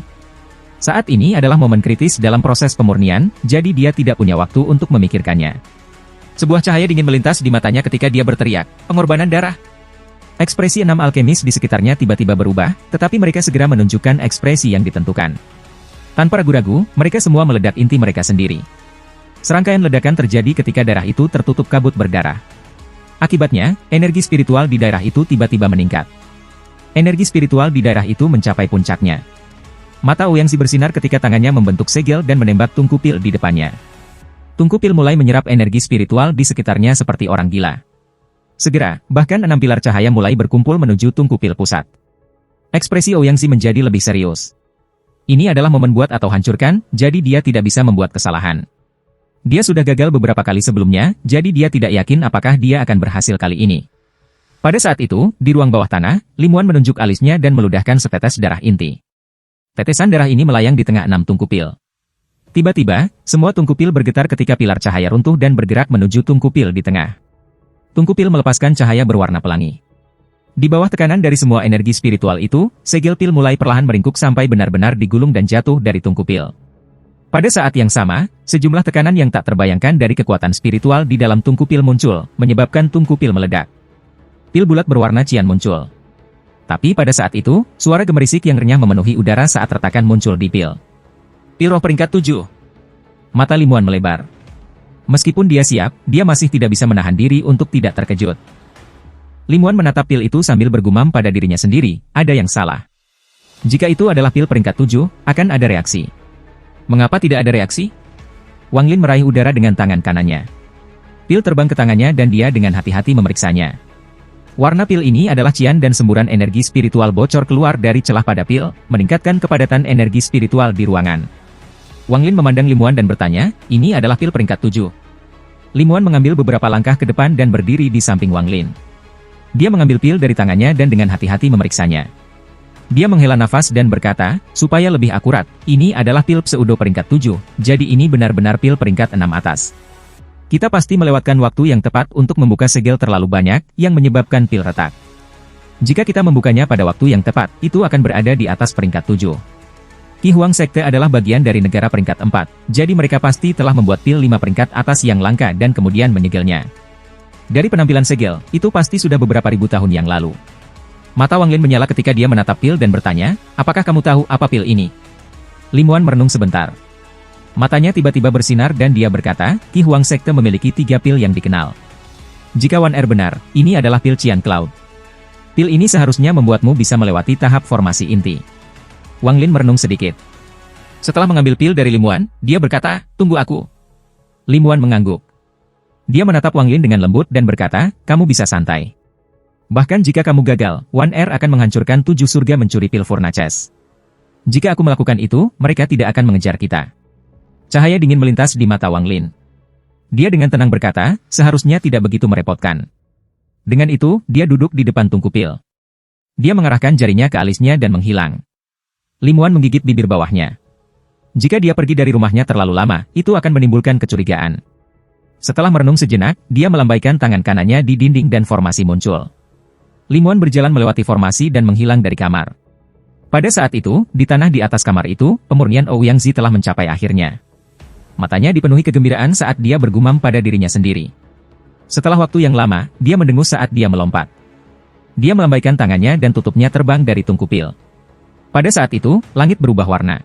Saat ini adalah momen kritis dalam proses pemurnian, jadi dia tidak punya waktu untuk memikirkannya. Sebuah cahaya dingin melintas di matanya ketika dia berteriak, "Pengorbanan darah!" Ekspresi 6 alkemis di sekitarnya tiba-tiba berubah, tetapi mereka segera menunjukkan ekspresi yang ditentukan. Tanpa ragu-ragu, mereka semua meledak inti mereka sendiri. Serangkaian ledakan terjadi ketika darah itu tertutup kabut berdarah. Akibatnya, energi spiritual di daerah itu tiba-tiba meningkat. Energi spiritual di daerah itu mencapai puncaknya. Mata Ouyang Zi bersinar ketika tangannya membentuk segel dan menembak tungku pil di depannya. Tungku pil mulai menyerap energi spiritual di sekitarnya seperti orang gila. Segera, bahkan 6 pilar cahaya mulai berkumpul menuju tungku pil pusat. Ekspresi Ouyang Zi menjadi lebih serius. Ini adalah momen buat atau hancurkan, jadi dia tidak bisa membuat kesalahan. Dia sudah gagal beberapa kali sebelumnya, jadi dia tidak yakin apakah dia akan berhasil kali ini. Pada saat itu, di ruang bawah tanah, Limuan menunjuk alisnya dan meludahkan setetes darah inti. Tetesan darah ini melayang di tengah 6 tungku pil. Tiba-tiba, semua tungku pil bergetar ketika pilar cahaya runtuh dan bergerak menuju tungku pil di tengah. Tungku pil melepaskan cahaya berwarna pelangi. Di bawah tekanan dari semua energi spiritual itu, segel pil mulai perlahan meringkuk sampai benar-benar digulung dan jatuh dari tungku pil. Pada saat yang sama, sejumlah tekanan yang tak terbayangkan dari kekuatan spiritual di dalam tungku pil muncul, menyebabkan tungku pil meledak. Pil bulat berwarna cian muncul. Tapi pada saat itu, suara gemerisik yang renyah memenuhi udara saat retakan muncul di pil. Pil roh peringkat 7. Mata Limuan melebar. Meskipun dia siap, dia masih tidak bisa menahan diri untuk tidak terkejut. Limuan menatap pil itu sambil bergumam pada dirinya sendiri, ada yang salah. Jika itu adalah pil peringkat 7, akan ada reaksi. Mengapa tidak ada reaksi? Wang Lin meraih udara dengan tangan kanannya. Pil terbang ke tangannya dan dia dengan hati-hati memeriksanya. Warna pil ini adalah cian dan semburan energi spiritual bocor keluar dari celah pada pil, meningkatkan kepadatan energi spiritual di ruangan. Wang Lin memandang Limuan dan bertanya, ini adalah pil peringkat 7. Limuan mengambil beberapa langkah ke depan dan berdiri di samping Wang Lin. Dia mengambil pil dari tangannya dan dengan hati-hati memeriksanya. Dia menghela nafas dan berkata, supaya lebih akurat, ini adalah pil pseudo peringkat 7, jadi ini benar-benar pil peringkat 6 atas. Kita pasti melewatkan waktu yang tepat untuk membuka segel terlalu banyak, yang menyebabkan pil retak. Jika kita membukanya pada waktu yang tepat, itu akan berada di atas peringkat 7. Qi Huang Sekte adalah bagian dari negara peringkat 4, jadi mereka pasti telah membuat pil 5 peringkat atas yang langka dan kemudian menyegelnya. Dari penampilan segel, itu pasti sudah beberapa ribu tahun yang lalu. Mata Wang Lin menyala ketika dia menatap pil dan bertanya, apakah kamu tahu apa pil ini? Limuan merenung sebentar. Matanya tiba-tiba bersinar dan dia berkata, Qi Huang Sekte memiliki 3 pil yang dikenal. Jika Wan Er benar, ini adalah pil Qian Cloud. Pil ini seharusnya membuatmu bisa melewati tahap formasi inti. Wang Lin merenung sedikit. Setelah mengambil pil dari Limuan, dia berkata, tunggu aku. Limuan mengangguk. Dia menatap Wang Lin dengan lembut dan berkata, kamu bisa santai. Bahkan jika kamu gagal, Wan Er akan menghancurkan 7 surga mencuri pil Furnaces. Jika aku melakukan itu, mereka tidak akan mengejar kita. Cahaya dingin melintas di mata Wang Lin. Dia dengan tenang berkata, seharusnya tidak begitu merepotkan. Dengan itu, dia duduk di depan tungku pil. Dia mengarahkan jarinya ke alisnya dan menghilang. Limuan menggigit bibir bawahnya. Jika dia pergi dari rumahnya terlalu lama, itu akan menimbulkan kecurigaan. Setelah merenung sejenak, dia melambaikan tangan kanannya di dinding dan formasi muncul. Limuan berjalan melewati formasi dan menghilang dari kamar. Pada saat itu, di tanah di atas kamar itu, pemurnian Ouyangzi telah mencapai akhirnya. Matanya dipenuhi kegembiraan saat dia bergumam pada dirinya sendiri. Setelah waktu yang lama, dia mendengus saat dia melompat. Dia melambaikan tangannya dan tutupnya terbang dari tungku pil. Pada saat itu, langit berubah warna.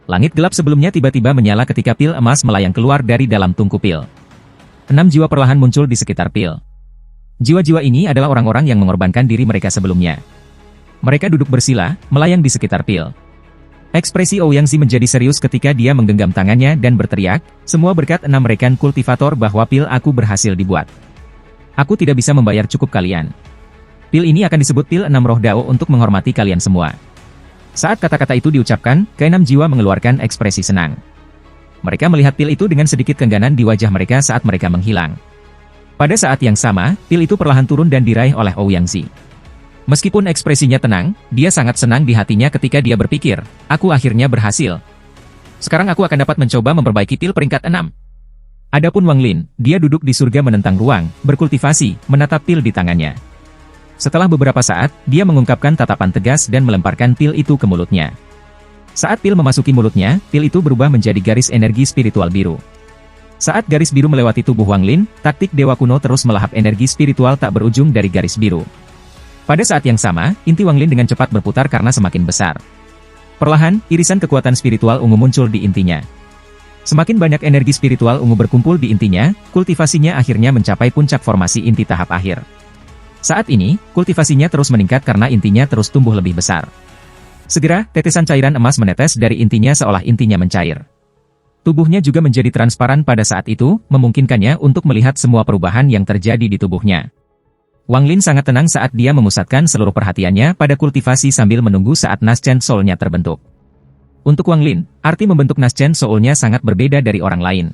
Langit gelap sebelumnya tiba-tiba menyala ketika pil emas melayang keluar dari dalam tungku pil. 6 jiwa perlahan muncul di sekitar pil. Jiwa-jiwa ini adalah orang-orang yang mengorbankan diri mereka sebelumnya. Mereka duduk bersila, melayang di sekitar pil. Ekspresi Ouyangzi menjadi serius ketika dia menggenggam tangannya dan berteriak, semua berkat 6 rekan kultivator bahwa pil aku berhasil dibuat. Aku tidak bisa membayar cukup kalian. Pil ini akan disebut pil 6 roh Dao untuk menghormati kalian semua. Saat kata-kata itu diucapkan, ke-6 jiwa mengeluarkan ekspresi senang. Mereka melihat pil itu dengan sedikit keengganan di wajah mereka saat mereka menghilang. Pada saat yang sama, pil itu perlahan turun dan diraih oleh Ouyangzi. Meskipun ekspresinya tenang, dia sangat senang di hatinya ketika dia berpikir, aku akhirnya berhasil. Sekarang aku akan dapat mencoba memperbaiki pil peringkat 6. Adapun Wang Lin, dia duduk di surga menentang ruang, berkultivasi, menatap pil di tangannya. Setelah beberapa saat, dia mengungkapkan tatapan tegas dan melemparkan pil itu ke mulutnya. Saat pil memasuki mulutnya, pil itu berubah menjadi garis energi spiritual biru. Saat garis biru melewati tubuh Wang Lin, taktik Dewa Kuno terus melahap energi spiritual tak berujung dari garis biru. Pada saat yang sama, inti Wang Lin dengan cepat berputar karena semakin besar. Perlahan, irisan kekuatan spiritual ungu muncul di intinya. Semakin banyak energi spiritual ungu berkumpul di intinya, kultivasinya akhirnya mencapai puncak formasi inti tahap akhir. Saat ini, kultivasinya terus meningkat karena intinya terus tumbuh lebih besar. Segera, tetesan cairan emas menetes dari intinya seolah intinya mencair. Tubuhnya juga menjadi transparan pada saat itu, memungkinkannya untuk melihat semua perubahan yang terjadi di tubuhnya. Wang Lin sangat tenang saat dia memusatkan seluruh perhatiannya pada kultivasi sambil menunggu saat Naschen Soul-nya terbentuk. Untuk Wang Lin, arti membentuk Naschen Soul-nya sangat berbeda dari orang lain.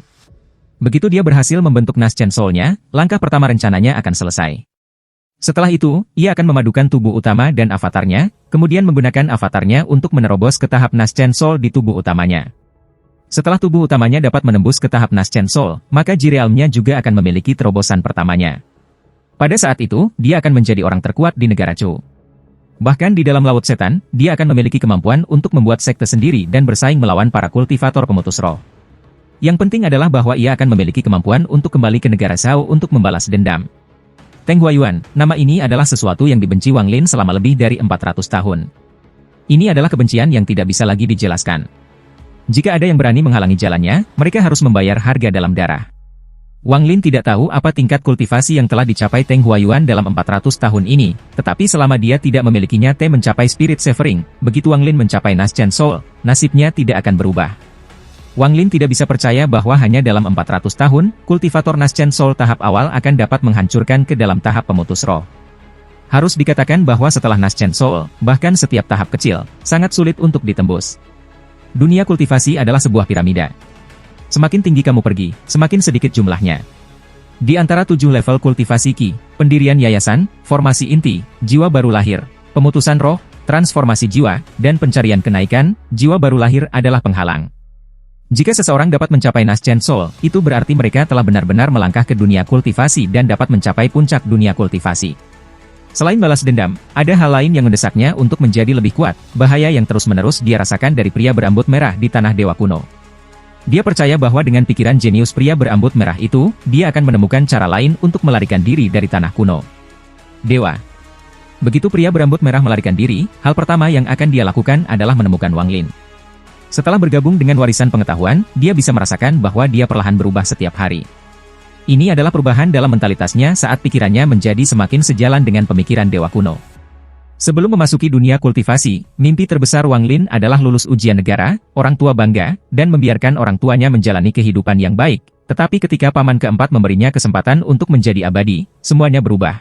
Begitu dia berhasil membentuk Naschen Soul-nya, langkah pertama rencananya akan selesai. Setelah itu, ia akan memadukan tubuh utama dan avatarnya, kemudian menggunakan avatarnya untuk menerobos ke tahap Naschen Soul di tubuh utamanya. Setelah tubuh utamanya dapat menembus ke tahap Naschen Soul, maka Jirealmnya juga akan memiliki terobosan pertamanya. Pada saat itu, dia akan menjadi orang terkuat di negara Chu. Bahkan di dalam Laut Setan, dia akan memiliki kemampuan untuk membuat sekte sendiri dan bersaing melawan para kultivator pemutus roh. Yang penting adalah bahwa ia akan memiliki kemampuan untuk kembali ke negara Shao untuk membalas dendam. Teng Huayuan, nama ini adalah sesuatu yang dibenci Wang Lin selama lebih dari 400 tahun. Ini adalah kebencian yang tidak bisa lagi dijelaskan. Jika ada yang berani menghalangi jalannya, mereka harus membayar harga dalam darah. Wang Lin tidak tahu apa tingkat kultivasi yang telah dicapai Teng Huayuan dalam 400 tahun ini, tetapi selama dia tidak memilikinya mencapai Spirit Severing, begitu Wang Lin mencapai Naschen Soul, nasibnya tidak akan berubah. Wang Lin tidak bisa percaya bahwa hanya dalam 400 tahun, kultivator Naschen Soul tahap awal akan dapat menghancurkan ke dalam tahap pemutus roh. Harus dikatakan bahwa setelah Naschen Soul, bahkan setiap tahap kecil, sangat sulit untuk ditembus. Dunia kultivasi adalah sebuah piramida. Semakin tinggi kamu pergi, semakin sedikit jumlahnya. Di antara 7 level kultivasi Qi, pendirian yayasan, formasi inti, jiwa baru lahir, pemutusan roh, transformasi jiwa, dan pencarian kenaikan, jiwa baru lahir adalah penghalang. Jika seseorang dapat mencapai Naschen Soul, itu berarti mereka telah benar-benar melangkah ke dunia kultivasi dan dapat mencapai puncak dunia kultivasi. Selain balas dendam, ada hal lain yang mendesaknya untuk menjadi lebih kuat, bahaya yang terus-menerus dia rasakan dari pria berambut merah di tanah dewa kuno. Dia percaya bahwa dengan pikiran jenius pria berambut merah itu, dia akan menemukan cara lain untuk melarikan diri dari tanah kuno. Dewa. Begitu pria berambut merah melarikan diri, hal pertama yang akan dia lakukan adalah menemukan Wang Lin. Setelah bergabung dengan warisan pengetahuan, dia bisa merasakan bahwa dia perlahan berubah setiap hari. Ini adalah perubahan dalam mentalitasnya saat pikirannya menjadi semakin sejalan dengan pemikiran dewa kuno. Sebelum memasuki dunia kultivasi, mimpi terbesar Wang Lin adalah lulus ujian negara, orang tua bangga, dan membiarkan orang tuanya menjalani kehidupan yang baik. Tetapi ketika paman keempat memberinya kesempatan untuk menjadi abadi, semuanya berubah.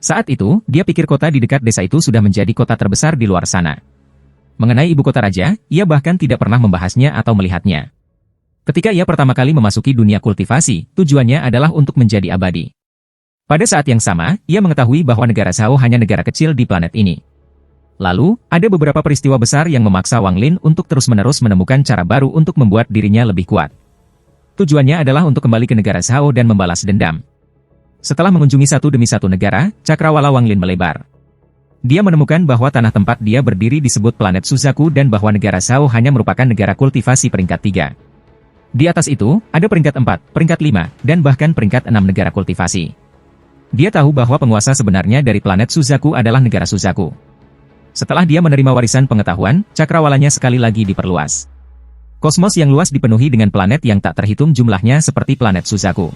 Saat itu, dia pikir kota di dekat desa itu sudah menjadi kota terbesar di luar sana. Mengenai ibu kota raja, ia bahkan tidak pernah membahasnya atau melihatnya. Ketika ia pertama kali memasuki dunia kultivasi, tujuannya adalah untuk menjadi abadi. Pada saat yang sama, ia mengetahui bahwa negara Zhao hanya negara kecil di planet ini. Lalu, ada beberapa peristiwa besar yang memaksa Wang Lin untuk terus-menerus menemukan cara baru untuk membuat dirinya lebih kuat. Tujuannya adalah untuk kembali ke negara Zhao dan membalas dendam. Setelah mengunjungi satu demi satu negara, cakrawala Wang Lin melebar. Dia menemukan bahwa tanah tempat dia berdiri disebut planet Suzaku dan bahwa negara Zhao hanya merupakan negara kultivasi peringkat 3. Di atas itu, ada peringkat 4, peringkat 5, dan bahkan peringkat 6 negara kultivasi. Dia tahu bahwa penguasa sebenarnya dari planet Suzaku adalah negara Suzaku. Setelah dia menerima warisan pengetahuan, cakrawalanya sekali lagi diperluas. Kosmos yang luas dipenuhi dengan planet yang tak terhitung jumlahnya seperti planet Suzaku.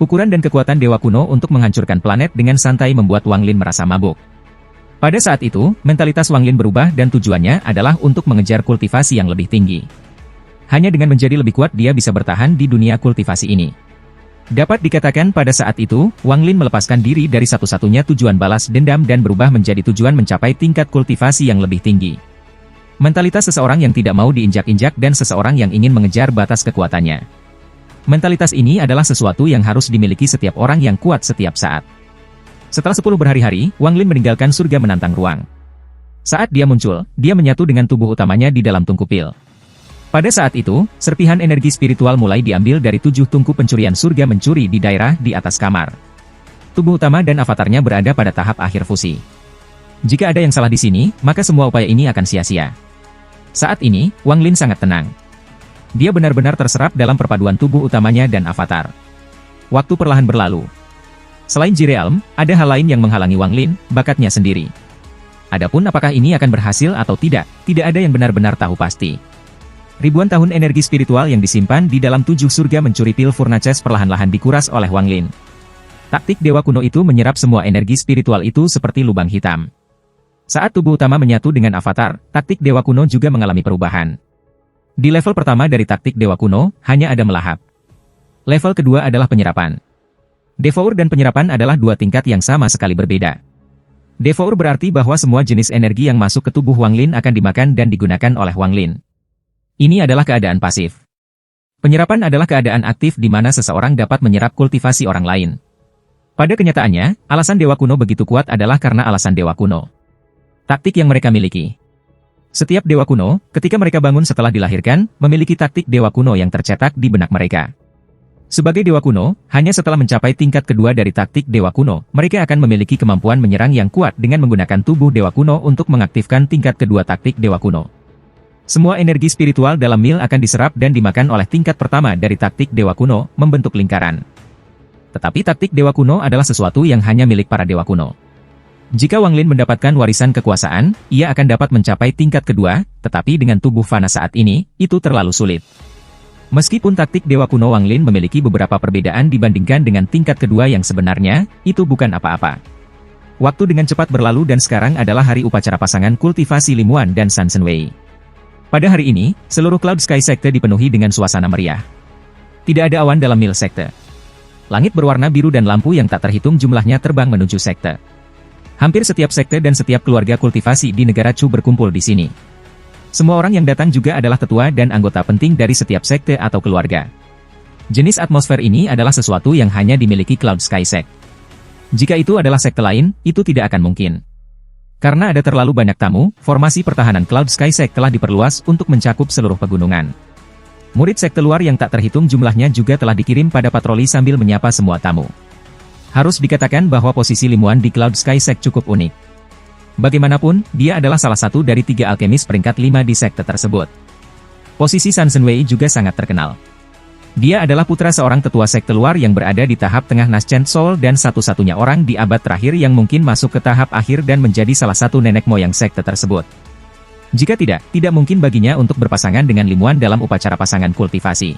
Ukuran dan kekuatan dewa kuno untuk menghancurkan planet dengan santai membuat Wang Lin merasa mabuk. Pada saat itu, mentalitas Wang Lin berubah dan tujuannya adalah untuk mengejar kultivasi yang lebih tinggi. Hanya dengan menjadi lebih kuat dia bisa bertahan di dunia kultivasi ini. Dapat dikatakan pada saat itu, Wang Lin melepaskan diri dari satu-satunya tujuan balas dendam dan berubah menjadi tujuan mencapai tingkat kultivasi yang lebih tinggi. Mentalitas seseorang yang tidak mau diinjak-injak dan seseorang yang ingin mengejar batas kekuatannya. Mentalitas ini adalah sesuatu yang harus dimiliki setiap orang yang kuat setiap saat. Setelah 10 berhari-hari, Wang Lin meninggalkan surga menantang ruang. Saat dia muncul, dia menyatu dengan tubuh utamanya di dalam tungku pil. Pada saat itu, serpihan energi spiritual mulai diambil dari 7 tungku pencurian surga mencuri di daerah di atas kamar. Tubuh utama dan avatarnya berada pada tahap akhir fusi. Jika ada yang salah di sini, maka semua upaya ini akan sia-sia. Saat ini, Wang Lin sangat tenang. Dia benar-benar terserap dalam perpaduan tubuh utamanya dan avatar. Waktu perlahan berlalu. Selain Jirealm, ada hal lain yang menghalangi Wang Lin, bakatnya sendiri. Adapun apakah ini akan berhasil atau tidak ada yang benar-benar tahu pasti. Ribuan tahun energi spiritual yang disimpan di dalam 7 surga mencuri pil Furnaces perlahan-lahan dikuras oleh Wang Lin. Taktik dewa kuno itu menyerap semua energi spiritual itu seperti lubang hitam. Saat tubuh utama menyatu dengan avatar, taktik dewa kuno juga mengalami perubahan. Di level pertama dari taktik dewa kuno, hanya ada melahap. Level kedua adalah penyerapan. Devour dan penyerapan adalah 2 tingkat yang sama sekali berbeda. Devour berarti bahwa semua jenis energi yang masuk ke tubuh Wang Lin akan dimakan dan digunakan oleh Wang Lin. Ini adalah keadaan pasif. Penyerapan adalah keadaan aktif di mana seseorang dapat menyerap kultivasi orang lain. Pada kenyataannya, alasan dewa kuno begitu kuat adalah karena alasan dewa kuno. Taktik yang mereka miliki. Setiap dewa kuno, ketika mereka bangun setelah dilahirkan, memiliki taktik dewa kuno yang tercetak di benak mereka. Sebagai dewa kuno, hanya setelah mencapai tingkat kedua dari taktik dewa kuno, mereka akan memiliki kemampuan menyerang yang kuat dengan menggunakan tubuh dewa kuno untuk mengaktifkan tingkat kedua taktik dewa kuno. Semua energi spiritual dalam mil akan diserap dan dimakan oleh tingkat pertama dari taktik dewa kuno, membentuk lingkaran. Tetapi taktik dewa kuno adalah sesuatu yang hanya milik para dewa kuno. Jika Wang Lin mendapatkan warisan kekuasaan, ia akan dapat mencapai tingkat kedua, tetapi dengan tubuh fana saat ini, itu terlalu sulit. Meskipun taktik Dewa Kuno Wang Lin memiliki beberapa perbedaan dibandingkan dengan tingkat kedua yang sebenarnya, itu bukan apa-apa. Waktu dengan cepat berlalu dan sekarang adalah hari upacara pasangan kultivasi Limuan dan San Shenwei. Pada hari ini, seluruh Cloud Sky Sekte dipenuhi dengan suasana meriah. Tidak ada awan dalam mil sekte. Langit berwarna biru dan lampu yang tak terhitung jumlahnya terbang menuju sekte. Hampir setiap sekte dan setiap keluarga kultivasi di negara Chu berkumpul di sini. Semua orang yang datang juga adalah tetua dan anggota penting dari setiap sekte atau keluarga. Jenis atmosfer ini adalah sesuatu yang hanya dimiliki Cloud Sky Sect. Jika itu adalah sekte lain, itu tidak akan mungkin. Karena ada terlalu banyak tamu, formasi pertahanan Cloud Sky Sect telah diperluas untuk mencakup seluruh pegunungan. Murid sekte luar yang tak terhitung jumlahnya juga telah dikirim pada patroli sambil menyapa semua tamu. Harus dikatakan bahwa posisi Limuan di Cloud Sky Sect cukup unik. Bagaimanapun, dia adalah salah satu dari 3 alkemis peringkat 5 di sekte tersebut. Posisi San Shenwei juga sangat terkenal. Dia adalah putra seorang tetua sekte luar yang berada di tahap tengah Naschen Soul dan satu-satunya orang di abad terakhir yang mungkin masuk ke tahap akhir dan menjadi salah satu nenek moyang sekte tersebut. Jika tidak mungkin baginya untuk berpasangan dengan Limuan dalam upacara pasangan kultivasi.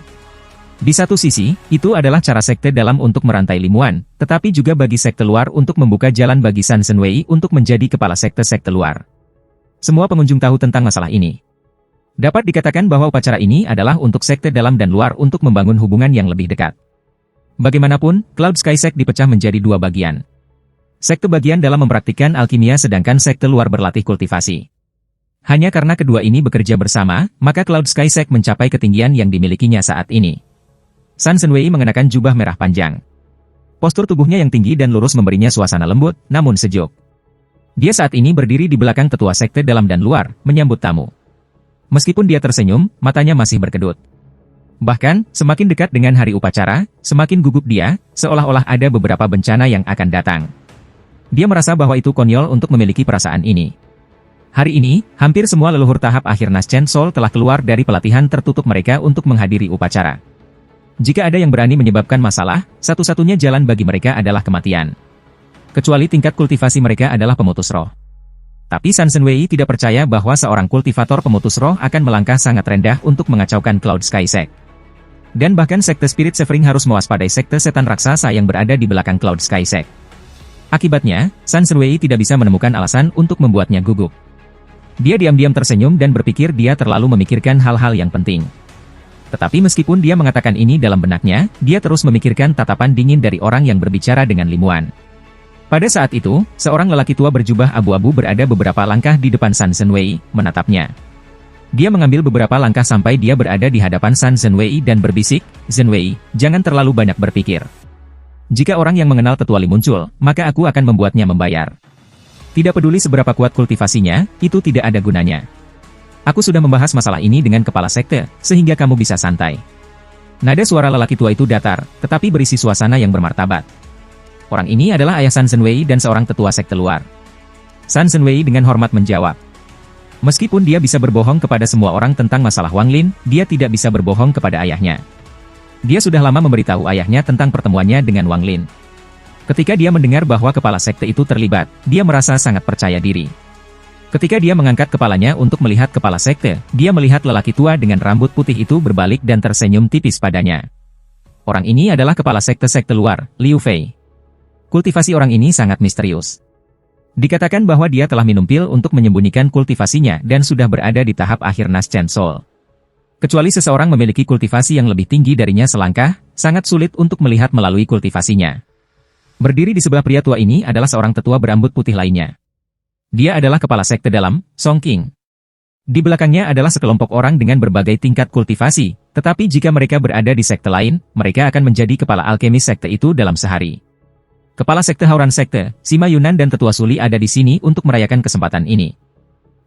Di satu sisi, itu adalah cara sekte dalam untuk merantai Limuan, tetapi juga bagi sekte luar untuk membuka jalan bagi San Shenwei untuk menjadi kepala sekte-sekte luar. Semua pengunjung tahu tentang masalah ini. Dapat dikatakan bahwa upacara ini adalah untuk sekte dalam dan luar untuk membangun hubungan yang lebih dekat. Bagaimanapun, Cloud Sky Sect dipecah menjadi 2 bagian. Sekte bagian dalam mempraktikkan alkimia sedangkan sekte luar berlatih kultivasi. Hanya karena kedua ini bekerja bersama, maka Cloud Sky Sect mencapai ketinggian yang dimilikinya saat ini. San Shenwei mengenakan jubah merah panjang. Postur tubuhnya yang tinggi dan lurus memberinya suasana lembut, namun sejuk. Dia saat ini berdiri di belakang tetua sekte dalam dan luar, menyambut tamu. Meskipun dia tersenyum, matanya masih berkedut. Bahkan, semakin dekat dengan hari upacara, semakin gugup dia, seolah-olah ada beberapa bencana yang akan datang. Dia merasa bahwa itu konyol untuk memiliki perasaan ini. Hari ini, hampir semua leluhur tahap akhir Naschen Soul telah keluar dari pelatihan tertutup mereka untuk menghadiri upacara. Jika ada yang berani menyebabkan masalah, satu-satunya jalan bagi mereka adalah kematian. Kecuali tingkat kultivasi mereka adalah pemutus roh. Tapi San Shenwei tidak percaya bahwa seorang kultivator pemutus roh akan melangkah sangat rendah untuk mengacaukan Cloud Sky Sect. Dan bahkan sekte Spirit Severing harus mewaspadai sekte setan raksasa yang berada di belakang Cloud Sky Sect. Akibatnya, San Shenwei tidak bisa menemukan alasan untuk membuatnya gugup. Dia diam-diam tersenyum dan berpikir dia terlalu memikirkan hal-hal yang penting. Tetapi meskipun dia mengatakan ini dalam benaknya, dia terus memikirkan tatapan dingin dari orang yang berbicara dengan Limuan. Pada saat itu, seorang lelaki tua berjubah abu-abu berada beberapa langkah di depan San Shenwei, menatapnya. Dia mengambil beberapa langkah sampai dia berada di hadapan San Shenwei dan berbisik, "Shenwei, jangan terlalu banyak berpikir. Jika orang yang mengenal tetua Li muncul, maka aku akan membuatnya membayar. Tidak peduli seberapa kuat kultivasinya, itu tidak ada gunanya. Aku sudah membahas masalah ini dengan kepala sekte, sehingga kamu bisa santai." Nada suara lelaki tua itu datar, tetapi berisi suasana yang bermartabat. Orang ini adalah ayah San Shenwei dan seorang tetua sekte luar. San Shenwei dengan hormat menjawab. Meskipun dia bisa berbohong kepada semua orang tentang masalah Wang Lin, dia tidak bisa berbohong kepada ayahnya. Dia sudah lama memberitahu ayahnya tentang pertemuannya dengan Wang Lin. Ketika dia mendengar bahwa kepala sekte itu terlibat, dia merasa sangat percaya diri. Ketika dia mengangkat kepalanya untuk melihat kepala sekte, dia melihat lelaki tua dengan rambut putih itu berbalik dan tersenyum tipis padanya. Orang ini adalah kepala sekte-sekte luar, Liu Fei. Kultivasi orang ini sangat misterius. Dikatakan bahwa dia telah minum pil untuk menyembunyikan kultivasinya dan sudah berada di tahap akhir Naschen Soul. Kecuali seseorang memiliki kultivasi yang lebih tinggi darinya selangkah, sangat sulit untuk melihat melalui kultivasinya. Berdiri di sebelah pria tua ini adalah seorang tetua berambut putih lainnya. Dia adalah kepala sekte dalam, Song Qing. Di belakangnya adalah sekelompok orang dengan berbagai tingkat kultivasi, tetapi jika mereka berada di sekte lain, mereka akan menjadi kepala alkemis sekte itu dalam sehari. Kepala sekte Hauran Sekte, Sima Yunan dan tetua Suli ada di sini untuk merayakan kesempatan ini.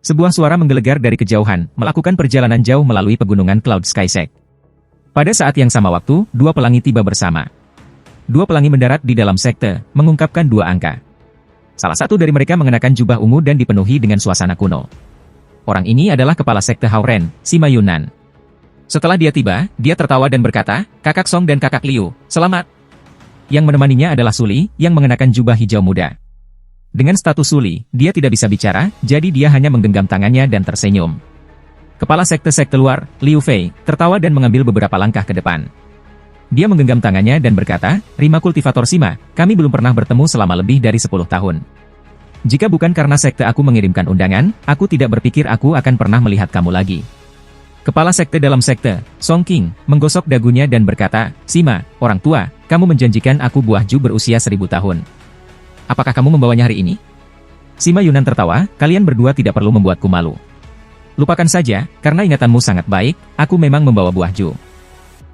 Sebuah suara menggelegar dari kejauhan, melakukan perjalanan jauh melalui pegunungan Cloud Sky Sect. Pada saat yang sama waktu, 2 pelangi tiba bersama. 2 pelangi mendarat di dalam sekte, mengungkapkan 2 angka. Salah satu dari mereka mengenakan jubah ungu dan dipenuhi dengan suasana kuno. Orang ini adalah kepala sekte Hauren, Sima Yunan. Setelah dia tiba, dia tertawa dan berkata, "Kakak Song dan kakak Liu, selamat." Yang menemaninya adalah Suli, yang mengenakan jubah hijau muda. Dengan status Suli, dia tidak bisa bicara, jadi dia hanya menggenggam tangannya dan tersenyum. Kepala sekte-sekte luar, Liu Fei, tertawa dan mengambil beberapa langkah ke depan. Dia menggenggam tangannya dan berkata, "Rima Kultivator Sima, kami belum pernah bertemu selama lebih dari 10 tahun. Jika bukan karena sekte aku mengirimkan undangan, aku tidak berpikir aku akan pernah melihat kamu lagi." Kepala sekte dalam sekte, Song King, menggosok dagunya dan berkata, "Sima, orang tua, kamu menjanjikan aku buah Ju berusia 1000 tahun. Apakah kamu membawanya hari ini?" Sima Yunan tertawa, "Kalian berdua tidak perlu membuatku malu. Lupakan saja, karena ingatanmu sangat baik, aku memang membawa buah Ju.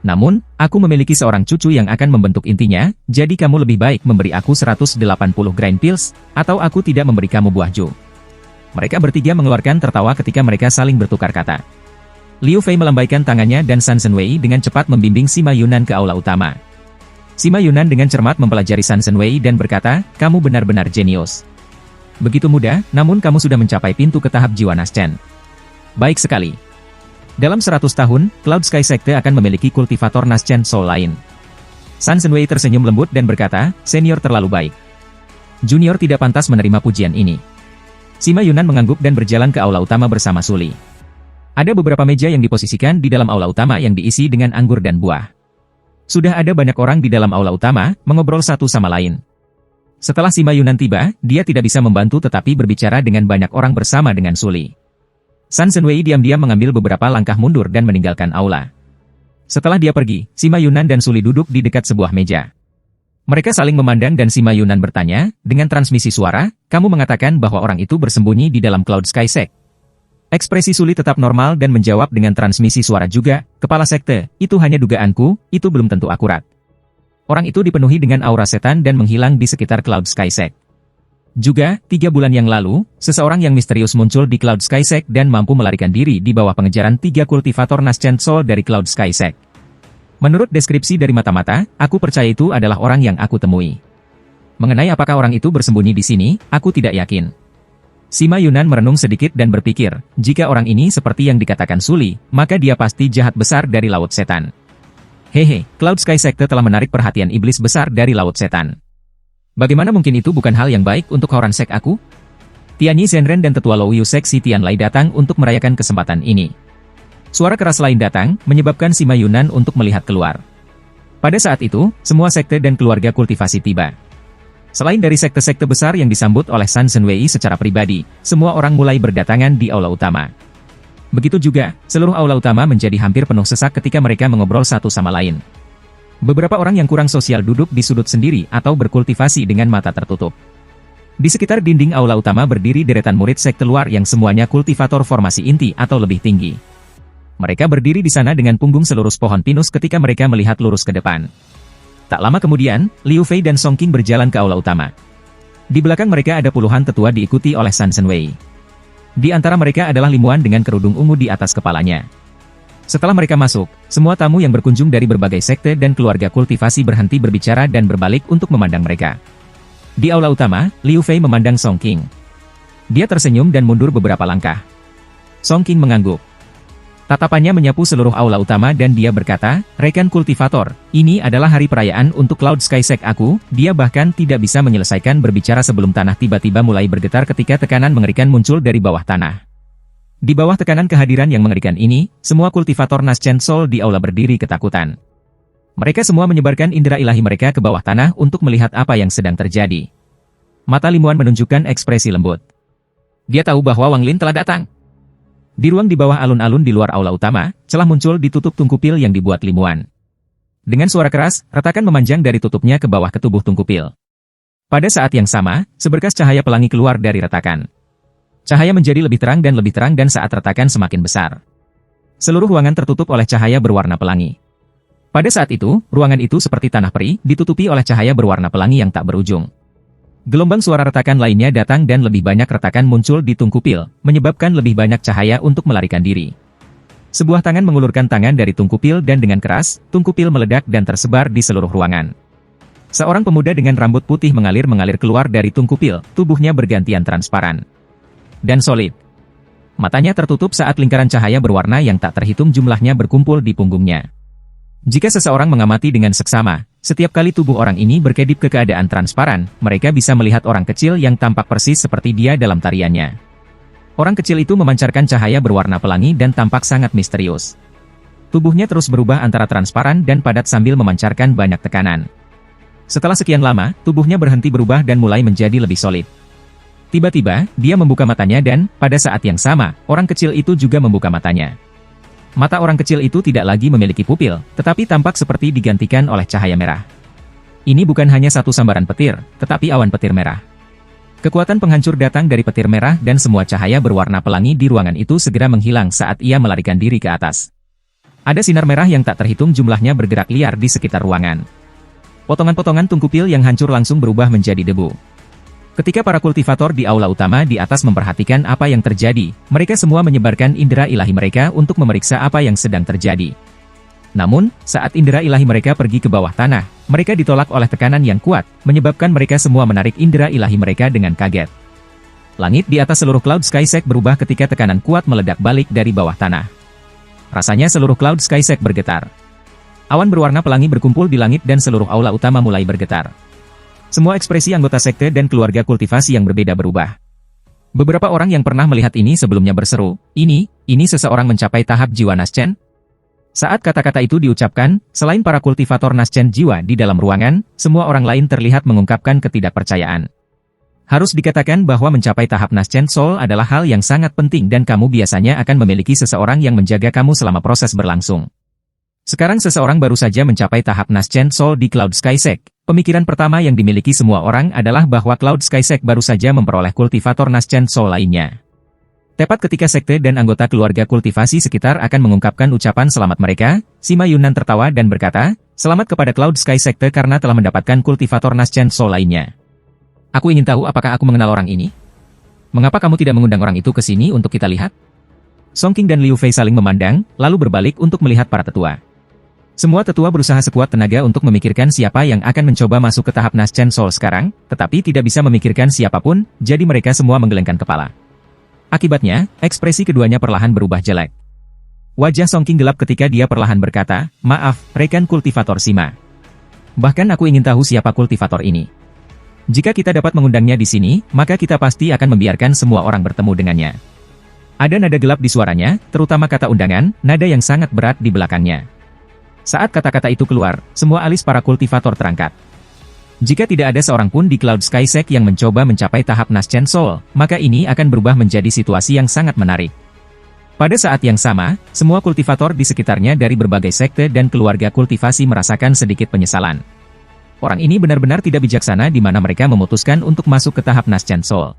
Namun, aku memiliki seorang cucu yang akan membentuk intinya, jadi kamu lebih baik memberi aku 180 grain pills, atau aku tidak memberi kamu buah Ju." Mereka bertiga mengeluarkan tertawa ketika mereka saling bertukar kata. Liu Fei melambaikan tangannya dan San Shenwei dengan cepat membimbing Sima Yunan ke aula utama. Sima Yunan dengan cermat mempelajari San Shenwei dan berkata, "Kamu benar-benar jenius. Begitu mudah, namun kamu sudah mencapai pintu ke tahap jiwa Naschen. Baik sekali. Dalam 100 tahun, Cloud Sky Sekte akan memiliki kultivator Naschen Soul lain." San Shenwei tersenyum lembut dan berkata, "Senior terlalu baik. Junior tidak pantas menerima pujian ini." Sima Yunan mengangguk dan berjalan ke aula utama bersama Suli. Ada beberapa meja yang diposisikan di dalam aula utama yang diisi dengan anggur dan buah. Sudah ada banyak orang di dalam aula utama, mengobrol satu sama lain. Setelah Sima Yunan tiba, dia tidak bisa membantu tetapi berbicara dengan banyak orang bersama dengan Suli. San Shenwei diam-diam mengambil beberapa langkah mundur dan meninggalkan aula. Setelah dia pergi, Sima Yunan dan Suli duduk di dekat sebuah meja. Mereka saling memandang dan Sima Yunan bertanya, "Dengan transmisi suara, kamu mengatakan bahwa orang itu bersembunyi di dalam Cloud Sky Sect?" Ekspresi Suli tetap normal dan menjawab dengan transmisi suara juga, "Kepala sekte, itu hanya dugaanku, itu belum tentu akurat. Orang itu dipenuhi dengan aura setan dan menghilang di sekitar Cloud Sky Sect. Juga, 3 bulan yang lalu, seseorang yang misterius muncul di Cloud Sky Sect dan mampu melarikan diri di bawah pengejaran 3 kultivator Naschen Soul dari Cloud Sky Sect. Menurut deskripsi dari mata-mata, aku percaya itu adalah orang yang aku temui. Mengenai apakah orang itu bersembunyi di sini, aku tidak yakin." Sima Yunan merenung sedikit dan berpikir, jika orang ini seperti yang dikatakan Suli, maka dia pasti jahat besar dari Laut Setan. Hehe, Cloud Sky Sekte telah menarik perhatian iblis besar dari Laut Setan. Bagaimana mungkin itu bukan hal yang baik untuk Horan Sek aku? Tianyi Zhenren dan Tetua Lou Yu Sek Si Tianlai datang untuk merayakan kesempatan ini. Suara keras lain datang, menyebabkan Sima Yunan untuk melihat keluar. Pada saat itu, semua sekte dan keluarga kultivasi tiba. Selain dari sekte-sekte besar yang disambut oleh San Shenwei secara pribadi, semua orang mulai berdatangan di aula utama. Begitu juga, seluruh aula utama menjadi hampir penuh sesak ketika mereka mengobrol satu sama lain. Beberapa orang yang kurang sosial duduk di sudut sendiri atau berkultivasi dengan mata tertutup. Di sekitar dinding aula utama berdiri deretan murid sekte luar yang semuanya kultivator formasi inti atau lebih tinggi. Mereka berdiri di sana dengan punggung selurus pohon pinus ketika mereka melihat lurus ke depan. Tak lama kemudian, Liu Fei dan Song King berjalan ke aula utama. Di belakang mereka ada puluhan tetua diikuti oleh San Shenwei. Di antara mereka adalah Limuan dengan kerudung ungu di atas kepalanya. Setelah mereka masuk, semua tamu yang berkunjung dari berbagai sekte dan keluarga kultivasi berhenti berbicara dan berbalik untuk memandang mereka. Di aula utama, Liu Fei memandang Song King. Dia tersenyum dan mundur beberapa langkah. Song King mengangguk. Tatapannya menyapu seluruh aula utama dan dia berkata, "Rekan kultivator, ini adalah hari perayaan untuk Cloud Sky Sect aku." Dia bahkan tidak bisa menyelesaikan berbicara sebelum tanah tiba-tiba mulai bergetar ketika tekanan mengerikan muncul dari bawah tanah. Di bawah tekanan kehadiran yang mengerikan ini, semua kultivator Naschen Soul di aula berdiri ketakutan. Mereka semua menyebarkan indera ilahi mereka ke bawah tanah untuk melihat apa yang sedang terjadi. Mata Limuan menunjukkan ekspresi lembut. Dia tahu bahwa Wang Lin telah datang. Di ruang di bawah alun-alun di luar aula utama, celah muncul di tutup tungkupil yang dibuat Limuan. Dengan suara keras, retakan memanjang dari tutupnya ke bawah ke tubuh tungkupil. Pada saat yang sama, seberkas cahaya pelangi keluar dari retakan. Cahaya menjadi lebih terang dan saat retakan semakin besar. Seluruh ruangan tertutup oleh cahaya berwarna pelangi. Pada saat itu, ruangan itu seperti tanah perih, ditutupi oleh cahaya berwarna pelangi yang tak berujung. Gelombang suara retakan lainnya datang dan lebih banyak retakan muncul di tungkupil, menyebabkan lebih banyak cahaya untuk melarikan diri. Sebuah tangan mengulurkan tangan dari tungkupil dan dengan keras, tungkupil meledak dan tersebar di seluruh ruangan. Seorang pemuda dengan rambut putih mengalir keluar dari tungkupil, tubuhnya bergantian transparan dan solid. Matanya tertutup saat lingkaran cahaya berwarna yang tak terhitung jumlahnya berkumpul di punggungnya. Jika seseorang mengamati dengan seksama, setiap kali tubuh orang ini berkedip ke keadaan transparan, mereka bisa melihat orang kecil yang tampak persis seperti dia dalam tariannya. Orang kecil itu memancarkan cahaya berwarna pelangi dan tampak sangat misterius. Tubuhnya terus berubah antara transparan dan padat sambil memancarkan banyak tekanan. Setelah sekian lama, tubuhnya berhenti berubah dan mulai menjadi lebih solid. Tiba-tiba, dia membuka matanya dan, pada saat yang sama, orang kecil itu juga membuka matanya. Mata orang kecil itu tidak lagi memiliki pupil, tetapi tampak seperti digantikan oleh cahaya merah. Ini bukan hanya satu sambaran petir, tetapi awan petir merah. Kekuatan penghancur datang dari petir merah dan semua cahaya berwarna pelangi di ruangan itu segera menghilang saat ia melarikan diri ke atas. Ada sinar merah yang tak terhitung jumlahnya bergerak liar di sekitar ruangan. Potongan-potongan tungkupil yang hancur langsung berubah menjadi debu. Ketika para kultivator di aula utama di atas memperhatikan apa yang terjadi, mereka semua menyebarkan indera ilahi mereka untuk memeriksa apa yang sedang terjadi. Namun, saat indera ilahi mereka pergi ke bawah tanah, mereka ditolak oleh tekanan yang kuat, menyebabkan mereka semua menarik indera ilahi mereka dengan kaget. Langit di atas seluruh Cloud Skysec berubah ketika tekanan kuat meledak balik dari bawah tanah. Rasanya seluruh Cloud Skysec bergetar. Awan berwarna pelangi berkumpul di langit dan seluruh aula utama mulai bergetar. Semua ekspresi anggota sekte dan keluarga kultivasi yang berbeda berubah. Beberapa orang yang pernah melihat ini sebelumnya berseru, ini seseorang mencapai tahap jiwa Naschen? Saat kata-kata itu diucapkan, selain para kultivator Naschen jiwa di dalam ruangan, semua orang lain terlihat mengungkapkan ketidakpercayaan. Harus dikatakan bahwa mencapai tahap Naschen Soul adalah hal yang sangat penting dan kamu biasanya akan memiliki seseorang yang menjaga kamu selama proses berlangsung. Sekarang seseorang baru saja mencapai tahap Naschen Soul di Cloud Skysec. Pemikiran pertama yang dimiliki semua orang adalah bahwa Cloud Skysec baru saja memperoleh kultivator Naschen Soul lainnya. Tepat ketika sekte dan anggota keluarga kultivasi sekitar akan mengungkapkan ucapan selamat mereka, Sima Yunan tertawa dan berkata, "Selamat kepada Cloud Sky Sekte karena telah mendapatkan kultivator Naschen Soul lainnya. Aku ingin tahu apakah aku mengenal orang ini? Mengapa kamu tidak mengundang orang itu ke sini untuk kita lihat?" Song Qing dan Liu Fei saling memandang, lalu berbalik untuk melihat para tetua. Semua tetua berusaha sekuat tenaga untuk memikirkan siapa yang akan mencoba masuk ke tahap Naschen Soul sekarang, tetapi tidak bisa memikirkan siapapun, jadi mereka semua menggelengkan kepala. Akibatnya, ekspresi keduanya perlahan berubah jelek. Wajah Song Qing gelap ketika dia perlahan berkata, "Maaf, rekan kultivator Sima. Bahkan aku ingin tahu siapa kultivator ini. Jika kita dapat mengundangnya di sini, maka kita pasti akan membiarkan semua orang bertemu dengannya." Ada nada gelap di suaranya, terutama kata undangan, nada yang sangat berat di belakangnya. Saat kata-kata itu keluar, semua alis para kultivator terangkat. Jika tidak ada seorang pun di Cloud Skysec yang mencoba mencapai tahap Naschen Soul, maka ini akan berubah menjadi situasi yang sangat menarik. Pada saat yang sama, semua kultivator di sekitarnya dari berbagai sekte dan keluarga kultivasi merasakan sedikit penyesalan. Orang ini benar-benar tidak bijaksana di mana mereka memutuskan untuk masuk ke tahap Naschen Soul.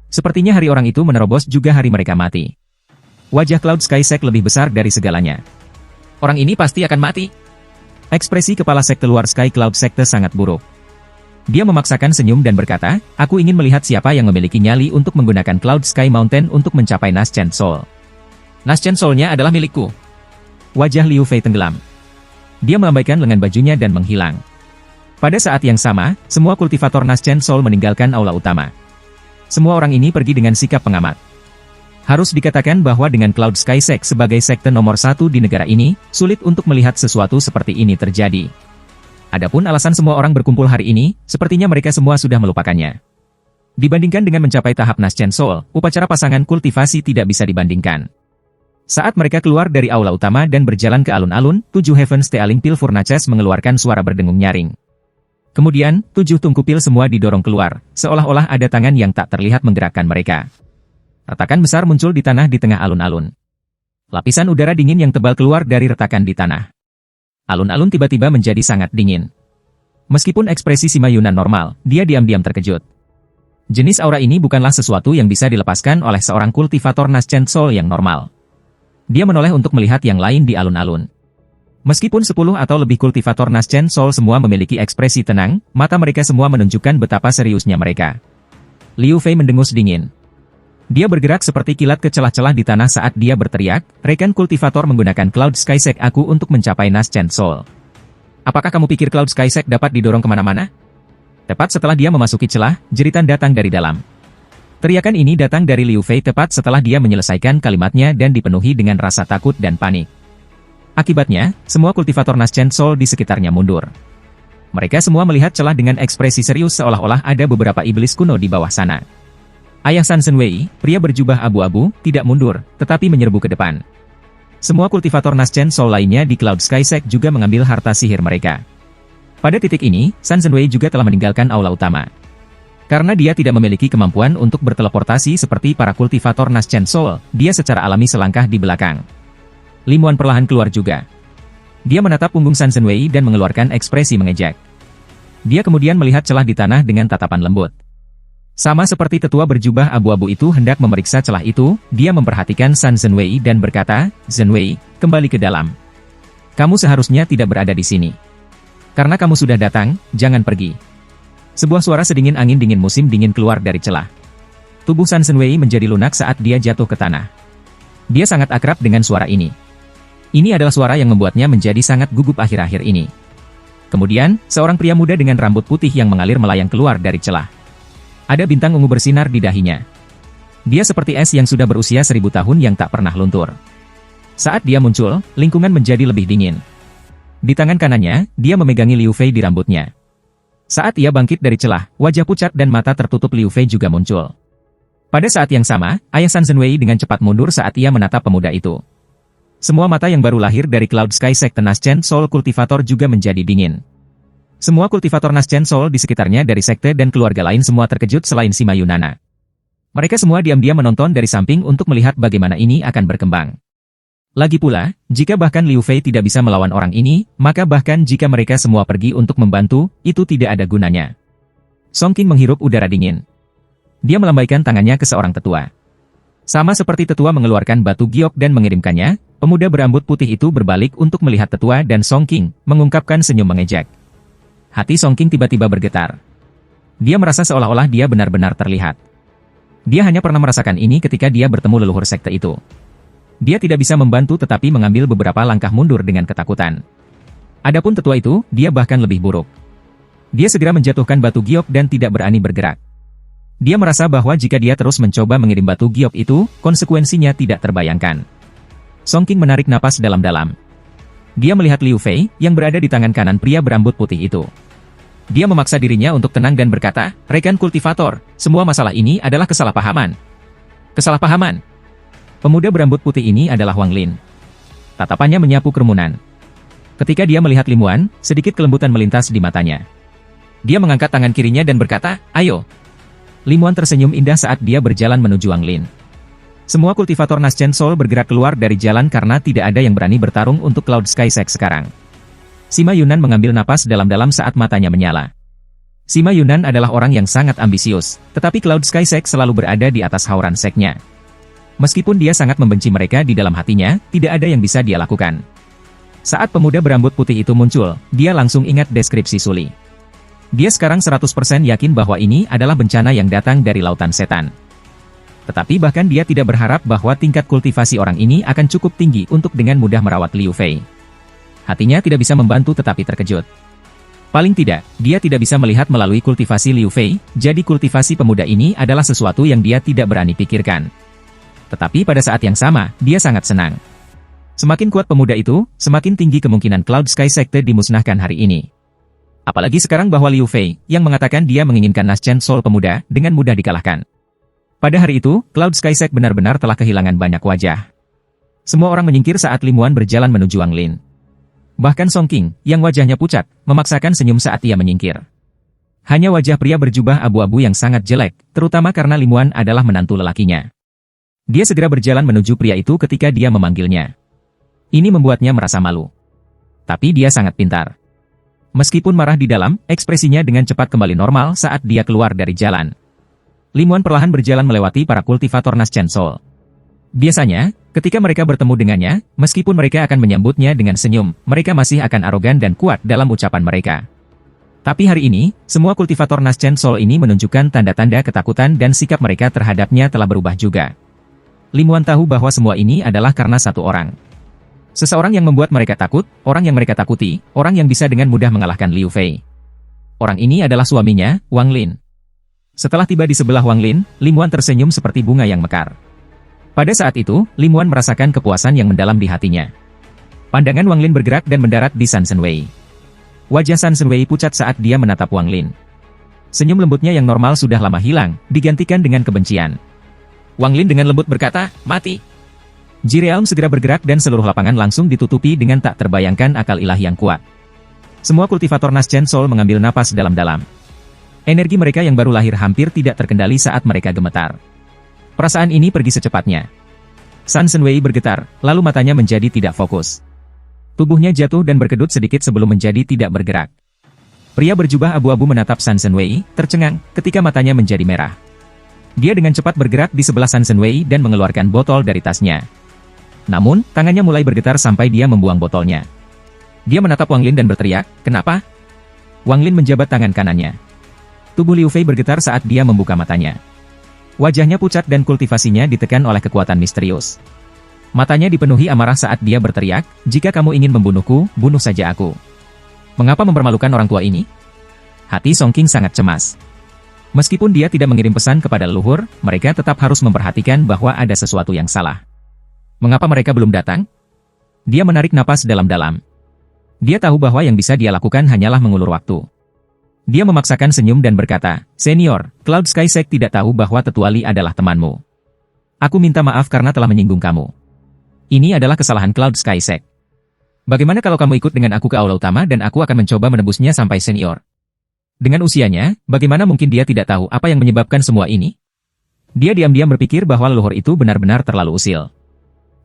Sepertinya hari orang itu menerobos juga hari mereka mati. Wajah Cloud Skysec lebih besar dari segalanya. Orang ini pasti akan mati. Ekspresi kepala sekte luar Sky Cloud Sekte sangat buruk. Dia memaksakan senyum dan berkata, "Aku ingin melihat siapa yang memiliki nyali untuk menggunakan Cloud Sky Mountain untuk mencapai Naschen Soul. Naschen Soul-nya adalah milikku." Wajah Liu Fei tenggelam. Dia melambaikan lengan bajunya dan menghilang. Pada saat yang sama, semua kultivator Naschen Soul meninggalkan aula utama. Semua orang ini pergi dengan sikap pengamat. Harus dikatakan bahwa dengan Cloud Skysec sebagai sekte nomor 1 di negara ini, sulit untuk melihat sesuatu seperti ini terjadi. Adapun alasan semua orang berkumpul hari ini, sepertinya mereka semua sudah melupakannya. Dibandingkan dengan mencapai tahap Naschen Soul, upacara pasangan kultivasi tidak bisa dibandingkan. Saat mereka keluar dari aula utama dan berjalan ke alun-alun, 7 Heaven Stealing Pil Furnaces mengeluarkan suara berdengung nyaring. Kemudian, 7 tungku pil semua didorong keluar, seolah-olah ada tangan yang tak terlihat menggerakkan mereka. Retakan besar muncul di tanah di tengah alun-alun. Lapisan udara dingin yang tebal keluar dari retakan di tanah. Alun-alun tiba-tiba menjadi sangat dingin. Meskipun ekspresi Sima Yunan normal, dia diam-diam terkejut. Jenis aura ini bukanlah sesuatu yang bisa dilepaskan oleh seorang kultivator Naschen Soul yang normal. Dia menoleh untuk melihat yang lain di alun-alun. Meskipun 10 atau lebih kultivator Naschen Soul semua memiliki ekspresi tenang, mata mereka semua menunjukkan betapa seriusnya mereka. Liu Fei mendengus dingin. Dia bergerak seperti kilat ke celah-celah di tanah saat dia berteriak, "Rekan kultivator menggunakan Cloud Skysec aku untuk mencapai Naschen Soul. Apakah kamu pikir Cloud Skysec dapat didorong kemana-mana?" Tepat setelah dia memasuki celah, jeritan datang dari dalam. Teriakan ini datang dari Liu Fei tepat setelah dia menyelesaikan kalimatnya dan dipenuhi dengan rasa takut dan panik. Akibatnya, semua kultivator Naschen Soul di sekitarnya mundur. Mereka semua melihat celah dengan ekspresi serius seolah-olah ada beberapa iblis kuno di bawah sana. Ayah San Shenwei, pria berjubah abu-abu, tidak mundur, tetapi menyerbu ke depan. Semua kultivator Naschen Soul lainnya di Cloud Sky Sect juga mengambil harta sihir mereka. Pada titik ini, San Shenwei juga telah meninggalkan aula utama. Karena dia tidak memiliki kemampuan untuk berteleportasi seperti para kultivator Naschen Soul, dia secara alami selangkah di belakang. Limuan perlahan keluar juga. Dia menatap punggung San Shenwei dan mengeluarkan ekspresi mengejek. Dia kemudian melihat celah di tanah dengan tatapan lembut. Sama seperti tetua berjubah abu-abu itu hendak memeriksa celah itu, dia memperhatikan San Shenwei dan berkata, "Shenwei, kembali ke dalam. Kamu seharusnya tidak berada di sini. Karena kamu sudah datang, jangan pergi." Sebuah suara sedingin angin dingin musim dingin keluar dari celah. Tubuh San Shenwei menjadi lunak saat dia jatuh ke tanah. Dia sangat akrab dengan suara ini. Ini adalah suara yang membuatnya menjadi sangat gugup akhir-akhir ini. Kemudian, seorang pria muda dengan rambut putih yang mengalir melayang keluar dari celah. Ada bintang ungu bersinar di dahinya. Dia seperti es yang sudah berusia 1000 tahun yang tak pernah luntur. Saat dia muncul, lingkungan menjadi lebih dingin. Di tangan kanannya, dia memegangi Liu Fei di rambutnya. Saat ia bangkit dari celah, wajah pucat dan mata tertutup Liu Fei juga muncul. Pada saat yang sama, ayah San Shenwei dengan cepat mundur saat ia menatap pemuda itu. Semua mata yang baru lahir dari Cloud Sky Sect Naschen Soul Kultivator juga menjadi dingin. Semua kultivator Naschen Soul di sekitarnya dari sekte dan keluarga lain semua terkejut selain Sima Yunana. Mereka semua diam-diam menonton dari samping untuk melihat bagaimana ini akan berkembang. Lagi pula, jika bahkan Liu Fei tidak bisa melawan orang ini, maka bahkan jika mereka semua pergi untuk membantu, itu tidak ada gunanya. Song Qing menghirup udara dingin. Dia melambaikan tangannya ke seorang tetua. Sama seperti tetua mengeluarkan batu giok dan mengirimkannya, pemuda berambut putih itu berbalik untuk melihat tetua dan Song Qing, mengungkapkan senyum mengejek. Hati Song Qing tiba-tiba bergetar. Dia merasa seolah-olah dia benar-benar terlihat. Dia hanya pernah merasakan ini ketika dia bertemu leluhur sekte itu. Dia tidak bisa membantu tetapi mengambil beberapa langkah mundur dengan ketakutan. Adapun tetua itu, dia bahkan lebih buruk. Dia segera menjatuhkan batu giok dan tidak berani bergerak. Dia merasa bahwa jika dia terus mencoba mengirim batu giok itu, konsekuensinya tidak terbayangkan. Song Qing menarik napas dalam-dalam. Dia melihat Liu Fei, yang berada di tangan kanan pria berambut putih itu. Dia memaksa dirinya untuk tenang dan berkata, "Rekan kultivator, semua masalah ini adalah kesalahpahaman." Kesalahpahaman? Pemuda berambut putih ini adalah Wang Lin. Tatapannya menyapu kerumunan. Ketika dia melihat Limuan, sedikit kelembutan melintas di matanya. Dia mengangkat tangan kirinya dan berkata, "Ayo." Limuan tersenyum indah saat dia berjalan menuju Wang Lin. Semua kultivator Naschen Soul bergerak keluar dari jalan karena tidak ada yang berani bertarung untuk Cloud Sky Sect sekarang. Sima Yunan mengambil napas dalam-dalam saat matanya menyala. Sima Yunan adalah orang yang sangat ambisius, tetapi Cloud Sky Sect selalu berada di atas hauran seknya. Meskipun dia sangat membenci mereka di dalam hatinya, tidak ada yang bisa dia lakukan. Saat pemuda berambut putih itu muncul, dia langsung ingat deskripsi Suli. Dia sekarang 100% yakin bahwa ini adalah bencana yang datang dari lautan setan. Tetapi bahkan dia tidak berharap bahwa tingkat kultivasi orang ini akan cukup tinggi untuk dengan mudah merawat Liu Fei. Hatinya tidak bisa membantu tetapi terkejut. Paling tidak, dia tidak bisa melihat melalui kultivasi Liu Fei, jadi kultivasi pemuda ini adalah sesuatu yang dia tidak berani pikirkan. Tetapi pada saat yang sama, dia sangat senang. Semakin kuat pemuda itu, semakin tinggi kemungkinan Cloud Sky Secte dimusnahkan hari ini. Apalagi sekarang bahwa Liu Fei, yang mengatakan dia menginginkan Naschen Soul pemuda, dengan mudah dikalahkan. Pada hari itu, Cloud Sky Sect benar-benar telah kehilangan banyak wajah. Semua orang menyingkir saat Limuan berjalan menuju Wang Lin. Bahkan Song Qing, yang wajahnya pucat, memaksakan senyum saat ia menyingkir. Hanya wajah pria berjubah abu-abu yang sangat jelek, terutama karena Limuan adalah menantu lelakinya. Dia segera berjalan menuju pria itu ketika dia memanggilnya. Ini membuatnya merasa malu. Tapi dia sangat pintar. Meskipun marah di dalam, ekspresinya dengan cepat kembali normal saat dia keluar dari jalan. Limuan perlahan berjalan melewati para kultivator Naschen Soul. Biasanya, ketika mereka bertemu dengannya, meskipun mereka akan menyambutnya dengan senyum, mereka masih akan arogan dan kuat dalam ucapan mereka. Tapi hari ini, semua kultivator Naschen Soul ini menunjukkan tanda-tanda ketakutan dan sikap mereka terhadapnya telah berubah juga. Limuan tahu bahwa semua ini adalah karena satu orang. Seseorang yang membuat mereka takut, orang yang mereka takuti, orang yang bisa dengan mudah mengalahkan Liu Fei. Orang ini adalah suaminya, Wang Lin. Setelah tiba di sebelah Wang Lin, Limuan tersenyum seperti bunga yang mekar. Pada saat itu, Limuan merasakan kepuasan yang mendalam di hatinya. Pandangan Wang Lin bergerak dan mendarat di San Shenwei. Wajah San Shenwei pucat saat dia menatap Wang Lin. Senyum lembutnya yang normal sudah lama hilang, digantikan dengan kebencian. Wang Lin dengan lembut berkata, "Mati." Ji Realm segera bergerak dan seluruh lapangan langsung ditutupi dengan tak terbayangkan akal ilahi yang kuat. Semua kultivator Naschen Soul mengambil napas dalam-dalam. Energi mereka yang baru lahir hampir tidak terkendali saat mereka gemetar. Perasaan ini pergi secepatnya. San Shenwei bergetar, lalu matanya menjadi tidak fokus. Tubuhnya jatuh dan berkedut sedikit sebelum menjadi tidak bergerak. Pria berjubah abu-abu menatap San Shenwei, tercengang, ketika matanya menjadi merah. Dia dengan cepat bergerak di sebelah San Shenwei dan mengeluarkan botol dari tasnya. Namun, tangannya mulai bergetar sampai dia membuang botolnya. Dia menatap Wang Lin dan berteriak, "Kenapa?" Wang Lin menjabat tangan kanannya. Tubuh Liu Fei bergetar saat dia membuka matanya. Wajahnya pucat dan kultivasinya ditekan oleh kekuatan misterius. Matanya dipenuhi amarah saat dia berteriak, "Jika kamu ingin membunuhku, bunuh saja aku. Mengapa mempermalukan orang tua ini?" Hati Song Qing sangat cemas. Meskipun dia tidak mengirim pesan kepada leluhur, mereka tetap harus memperhatikan bahwa ada sesuatu yang salah. Mengapa mereka belum datang? Dia menarik napas dalam-dalam. Dia tahu bahwa yang bisa dia lakukan hanyalah mengulur waktu. Dia memaksakan senyum dan berkata, "Senior, Cloud Sky Sect tidak tahu bahwa Tetua Li adalah temanmu. Aku minta maaf karena telah menyinggung kamu. Ini adalah kesalahan Cloud Sky Sect. Bagaimana kalau kamu ikut dengan aku ke aula utama dan aku akan mencoba menebusnya sampai senior?" Dengan usianya, bagaimana mungkin dia tidak tahu apa yang menyebabkan semua ini? Dia diam-diam berpikir bahwa leluhur itu benar-benar terlalu usil.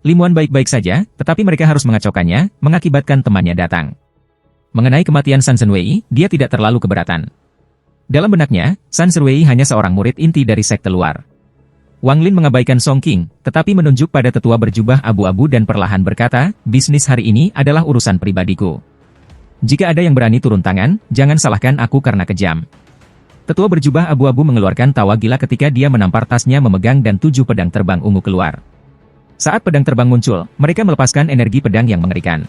Limuan baik-baik saja, tetapi mereka harus mengacaukannya, mengakibatkan temannya datang. Mengenai kematian San Shenwei, dia tidak terlalu keberatan. Dalam benaknya, San Shenwei hanya seorang murid inti dari sekte luar. Wang Lin mengabaikan Song Qing, tetapi menunjuk pada tetua berjubah abu-abu dan perlahan berkata, "Bisnis hari ini adalah urusan pribadiku. Jika ada yang berani turun tangan, jangan salahkan aku karena kejam." Tetua berjubah abu-abu mengeluarkan tawa gila ketika dia menampar tasnya memegang dan 7 pedang terbang ungu keluar. Saat pedang terbang muncul, mereka melepaskan energi pedang yang mengerikan.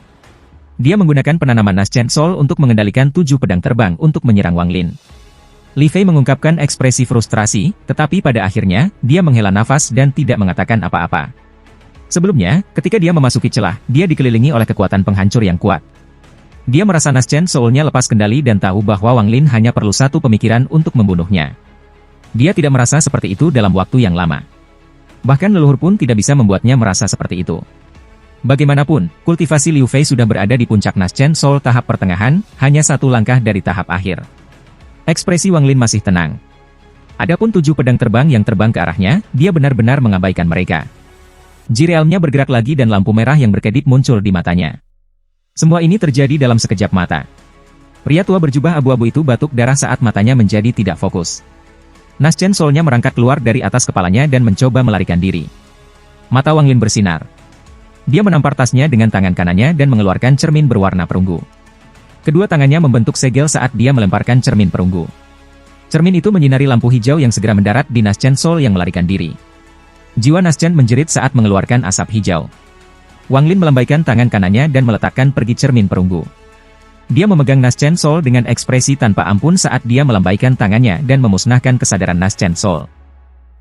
Dia menggunakan penanaman Naschen Soul untuk mengendalikan 7 pedang terbang untuk menyerang Wang Lin. Li Fei mengungkapkan ekspresi frustrasi, tetapi pada akhirnya, dia menghela nafas dan tidak mengatakan apa-apa. Sebelumnya, ketika dia memasuki celah, dia dikelilingi oleh kekuatan penghancur yang kuat. Dia merasa Naschen Soul-nya lepas kendali dan tahu bahwa Wang Lin hanya perlu satu pemikiran untuk membunuhnya. Dia tidak merasa seperti itu dalam waktu yang lama. Bahkan leluhur pun tidak bisa membuatnya merasa seperti itu. Bagaimanapun, kultivasi Liu Fei sudah berada di puncak Naschen Soul tahap pertengahan, hanya satu langkah dari tahap akhir. Ekspresi Wang Lin masih tenang. Adapun 7 pedang terbang yang terbang ke arahnya, dia benar-benar mengabaikan mereka. Ji Realm-nya bergerak lagi dan lampu merah yang berkedip muncul di matanya. Semua ini terjadi dalam sekejap mata. Pria tua berjubah abu-abu itu batuk darah saat matanya menjadi tidak fokus. Naschen Soul-nya merangkak keluar dari atas kepalanya dan mencoba melarikan diri. Mata Wang Lin bersinar. Dia menampar tasnya dengan tangan kanannya dan mengeluarkan cermin berwarna perunggu. Kedua tangannya membentuk segel saat dia melemparkan cermin perunggu. Cermin itu menyinari lampu hijau yang segera mendarat di Naschen Soul yang melarikan diri. Jiwa Naschen menjerit saat mengeluarkan asap hijau. Wang Lin melambaikan tangan kanannya dan meletakkan pergi cermin perunggu. Dia memegang Naschen Soul dengan ekspresi tanpa ampun saat dia melambaikan tangannya dan memusnahkan kesadaran Naschen Soul.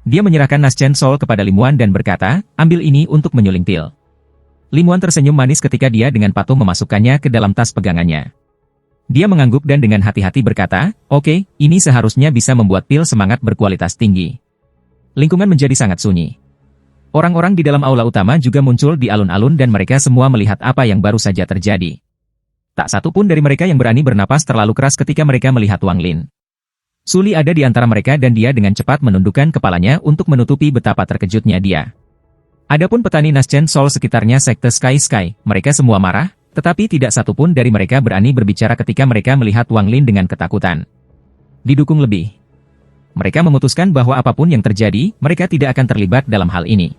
Dia menyerahkan Naschen Soul kepada Limuan dan berkata, "Ambil ini untuk menyuling pil." Limuan tersenyum manis ketika dia dengan patuh memasukkannya ke dalam tas pegangannya. Dia mengangguk dan dengan hati-hati berkata, "Oke, ini seharusnya bisa membuat pil semangat berkualitas tinggi." Lingkungan menjadi sangat sunyi. Orang-orang di dalam aula utama juga muncul di alun-alun dan mereka semua melihat apa yang baru saja terjadi. Tak satu pun dari mereka yang berani bernapas terlalu keras ketika mereka melihat Wang Lin. Suli ada di antara mereka dan dia dengan cepat menundukkan kepalanya untuk menutupi betapa terkejutnya dia. Adapun petani Naschen Soul sekitarnya sekte Sky, mereka semua marah, tetapi tidak satu pun dari mereka berani berbicara ketika mereka melihat Wang Lin dengan ketakutan. Didukung lebih. Mereka memutuskan bahwa apapun yang terjadi, mereka tidak akan terlibat dalam hal ini.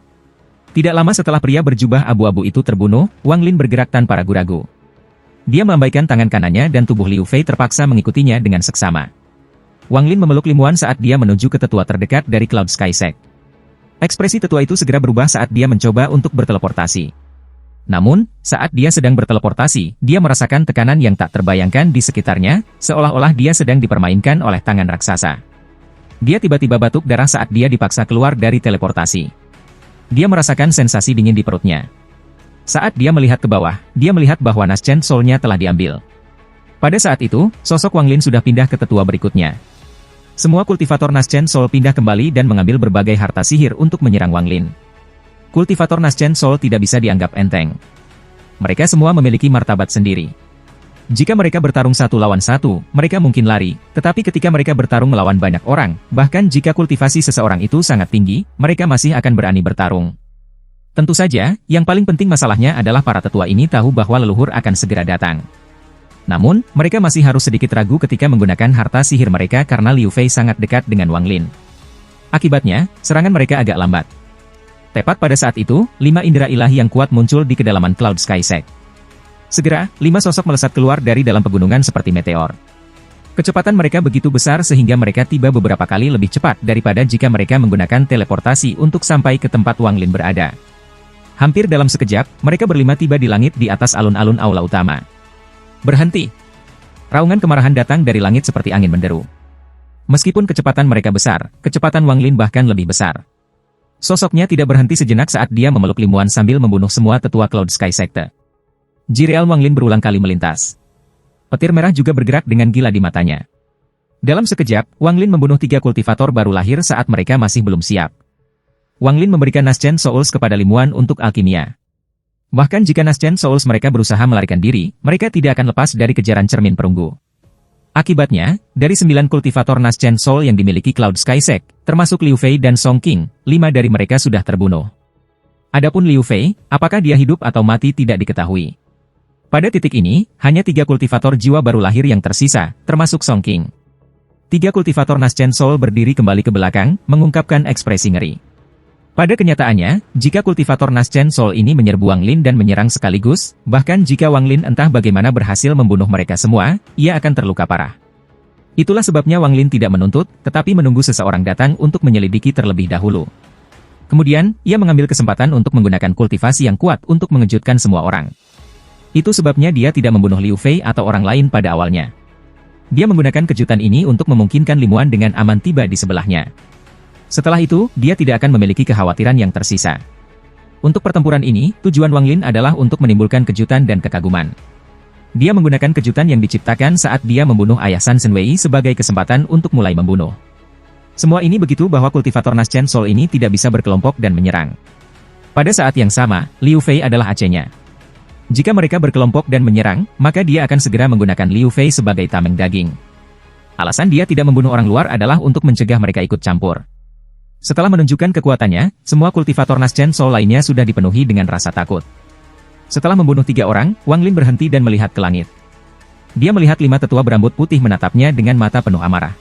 Tidak lama setelah pria berjubah abu-abu itu terbunuh, Wang Lin bergerak tanpa ragu-ragu. Dia melambaikan tangan kanannya dan tubuh Liu Fei terpaksa mengikutinya dengan seksama. Wang Lin memeluk Limuan saat dia menuju ke tetua terdekat dari Cloud Sky Sect. Ekspresi tetua itu segera berubah saat dia mencoba untuk berteleportasi. Namun, saat dia sedang berteleportasi, dia merasakan tekanan yang tak terbayangkan di sekitarnya, seolah-olah dia sedang dipermainkan oleh tangan raksasa. Dia tiba-tiba batuk darah saat dia dipaksa keluar dari teleportasi. Dia merasakan sensasi dingin di perutnya. Saat dia melihat ke bawah, dia melihat bahwa Naschen Soul-nya telah diambil. Pada saat itu, sosok Wang Lin sudah pindah ke tetua berikutnya. Semua kultivator Naschen Soul pindah kembali dan mengambil berbagai harta sihir untuk menyerang Wang Lin. Kultivator Naschen Soul tidak bisa dianggap enteng. Mereka semua memiliki martabat sendiri. Jika mereka bertarung satu lawan satu, mereka mungkin lari, tetapi ketika mereka bertarung melawan banyak orang, bahkan jika kultivasi seseorang itu sangat tinggi, mereka masih akan berani bertarung. Tentu saja, yang paling penting masalahnya adalah para tetua ini tahu bahwa leluhur akan segera datang. Namun, mereka masih harus sedikit ragu ketika menggunakan harta sihir mereka karena Liu Fei sangat dekat dengan Wang Lin. Akibatnya, serangan mereka agak lambat. Tepat pada saat itu, 5 indera ilahi yang kuat muncul di kedalaman Cloud Sky Sect. Segera, 5 sosok melesat keluar dari dalam pegunungan seperti meteor. Kecepatan mereka begitu besar sehingga mereka tiba beberapa kali lebih cepat daripada jika mereka menggunakan teleportasi untuk sampai ke tempat Wang Lin berada. Hampir dalam sekejap, mereka berlima tiba di langit di atas alun-alun aula utama. Berhenti! Raungan kemarahan datang dari langit seperti angin menderu. Meskipun kecepatan mereka besar, kecepatan Wang Lin bahkan lebih besar. Sosoknya tidak berhenti sejenak saat dia memeluk Limuan sambil membunuh semua tetua Cloud Sky Sekte. Jireal Wang Lin berulang kali melintas. Petir merah juga bergerak dengan gila di matanya. Dalam sekejap, Wang Lin membunuh 3 kultivator baru lahir saat mereka masih belum siap. Wang Lin memberikan Naschen Souls kepada Limuan untuk alkimia. Bahkan jika Naschen Souls mereka berusaha melarikan diri, mereka tidak akan lepas dari kejaran cermin perunggu. Akibatnya, dari 9 kultivator Naschen Soul yang dimiliki Cloud Sky Sect, termasuk Liu Fei dan Song Qing, 5 dari mereka sudah terbunuh. Adapun Liu Fei, apakah dia hidup atau mati tidak diketahui. Pada titik ini, hanya 3 kultivator jiwa baru lahir yang tersisa, termasuk Song Qing. 3 kultivator Naschen Soul berdiri kembali ke belakang, mengungkapkan ekspresi ngeri. Pada kenyataannya, jika kultivator Naschen Soul ini menyerbu Wang Lin dan menyerang sekaligus, bahkan jika Wang Lin entah bagaimana berhasil membunuh mereka semua, ia akan terluka parah. Itulah sebabnya Wang Lin tidak menuntut, tetapi menunggu seseorang datang untuk menyelidiki terlebih dahulu. Kemudian, ia mengambil kesempatan untuk menggunakan kultivasi yang kuat untuk mengejutkan semua orang. Itu sebabnya dia tidak membunuh Liu Fei atau orang lain pada awalnya. Dia menggunakan kejutan ini untuk memungkinkan Limuan dengan aman tiba di sebelahnya. Setelah itu, dia tidak akan memiliki kekhawatiran yang tersisa. Untuk pertempuran ini, tujuan Wang Lin adalah untuk menimbulkan kejutan dan kekaguman. Dia menggunakan kejutan yang diciptakan saat dia membunuh ayah San Shenwei sebagai kesempatan untuk mulai membunuh. Semua ini begitu bahwa kultivator Naschen Soul ini tidak bisa berkelompok dan menyerang. Pada saat yang sama, Liu Fei adalah AC-nya. Jika mereka berkelompok dan menyerang, maka dia akan segera menggunakan Liu Fei sebagai tameng daging. Alasan dia tidak membunuh orang luar adalah untuk mencegah mereka ikut campur. Setelah menunjukkan kekuatannya, semua kultivator Naschen Soul lainnya sudah dipenuhi dengan rasa takut. Setelah membunuh 3 orang, Wang Lin berhenti dan melihat ke langit. Dia melihat 5 tetua berambut putih menatapnya dengan mata penuh amarah.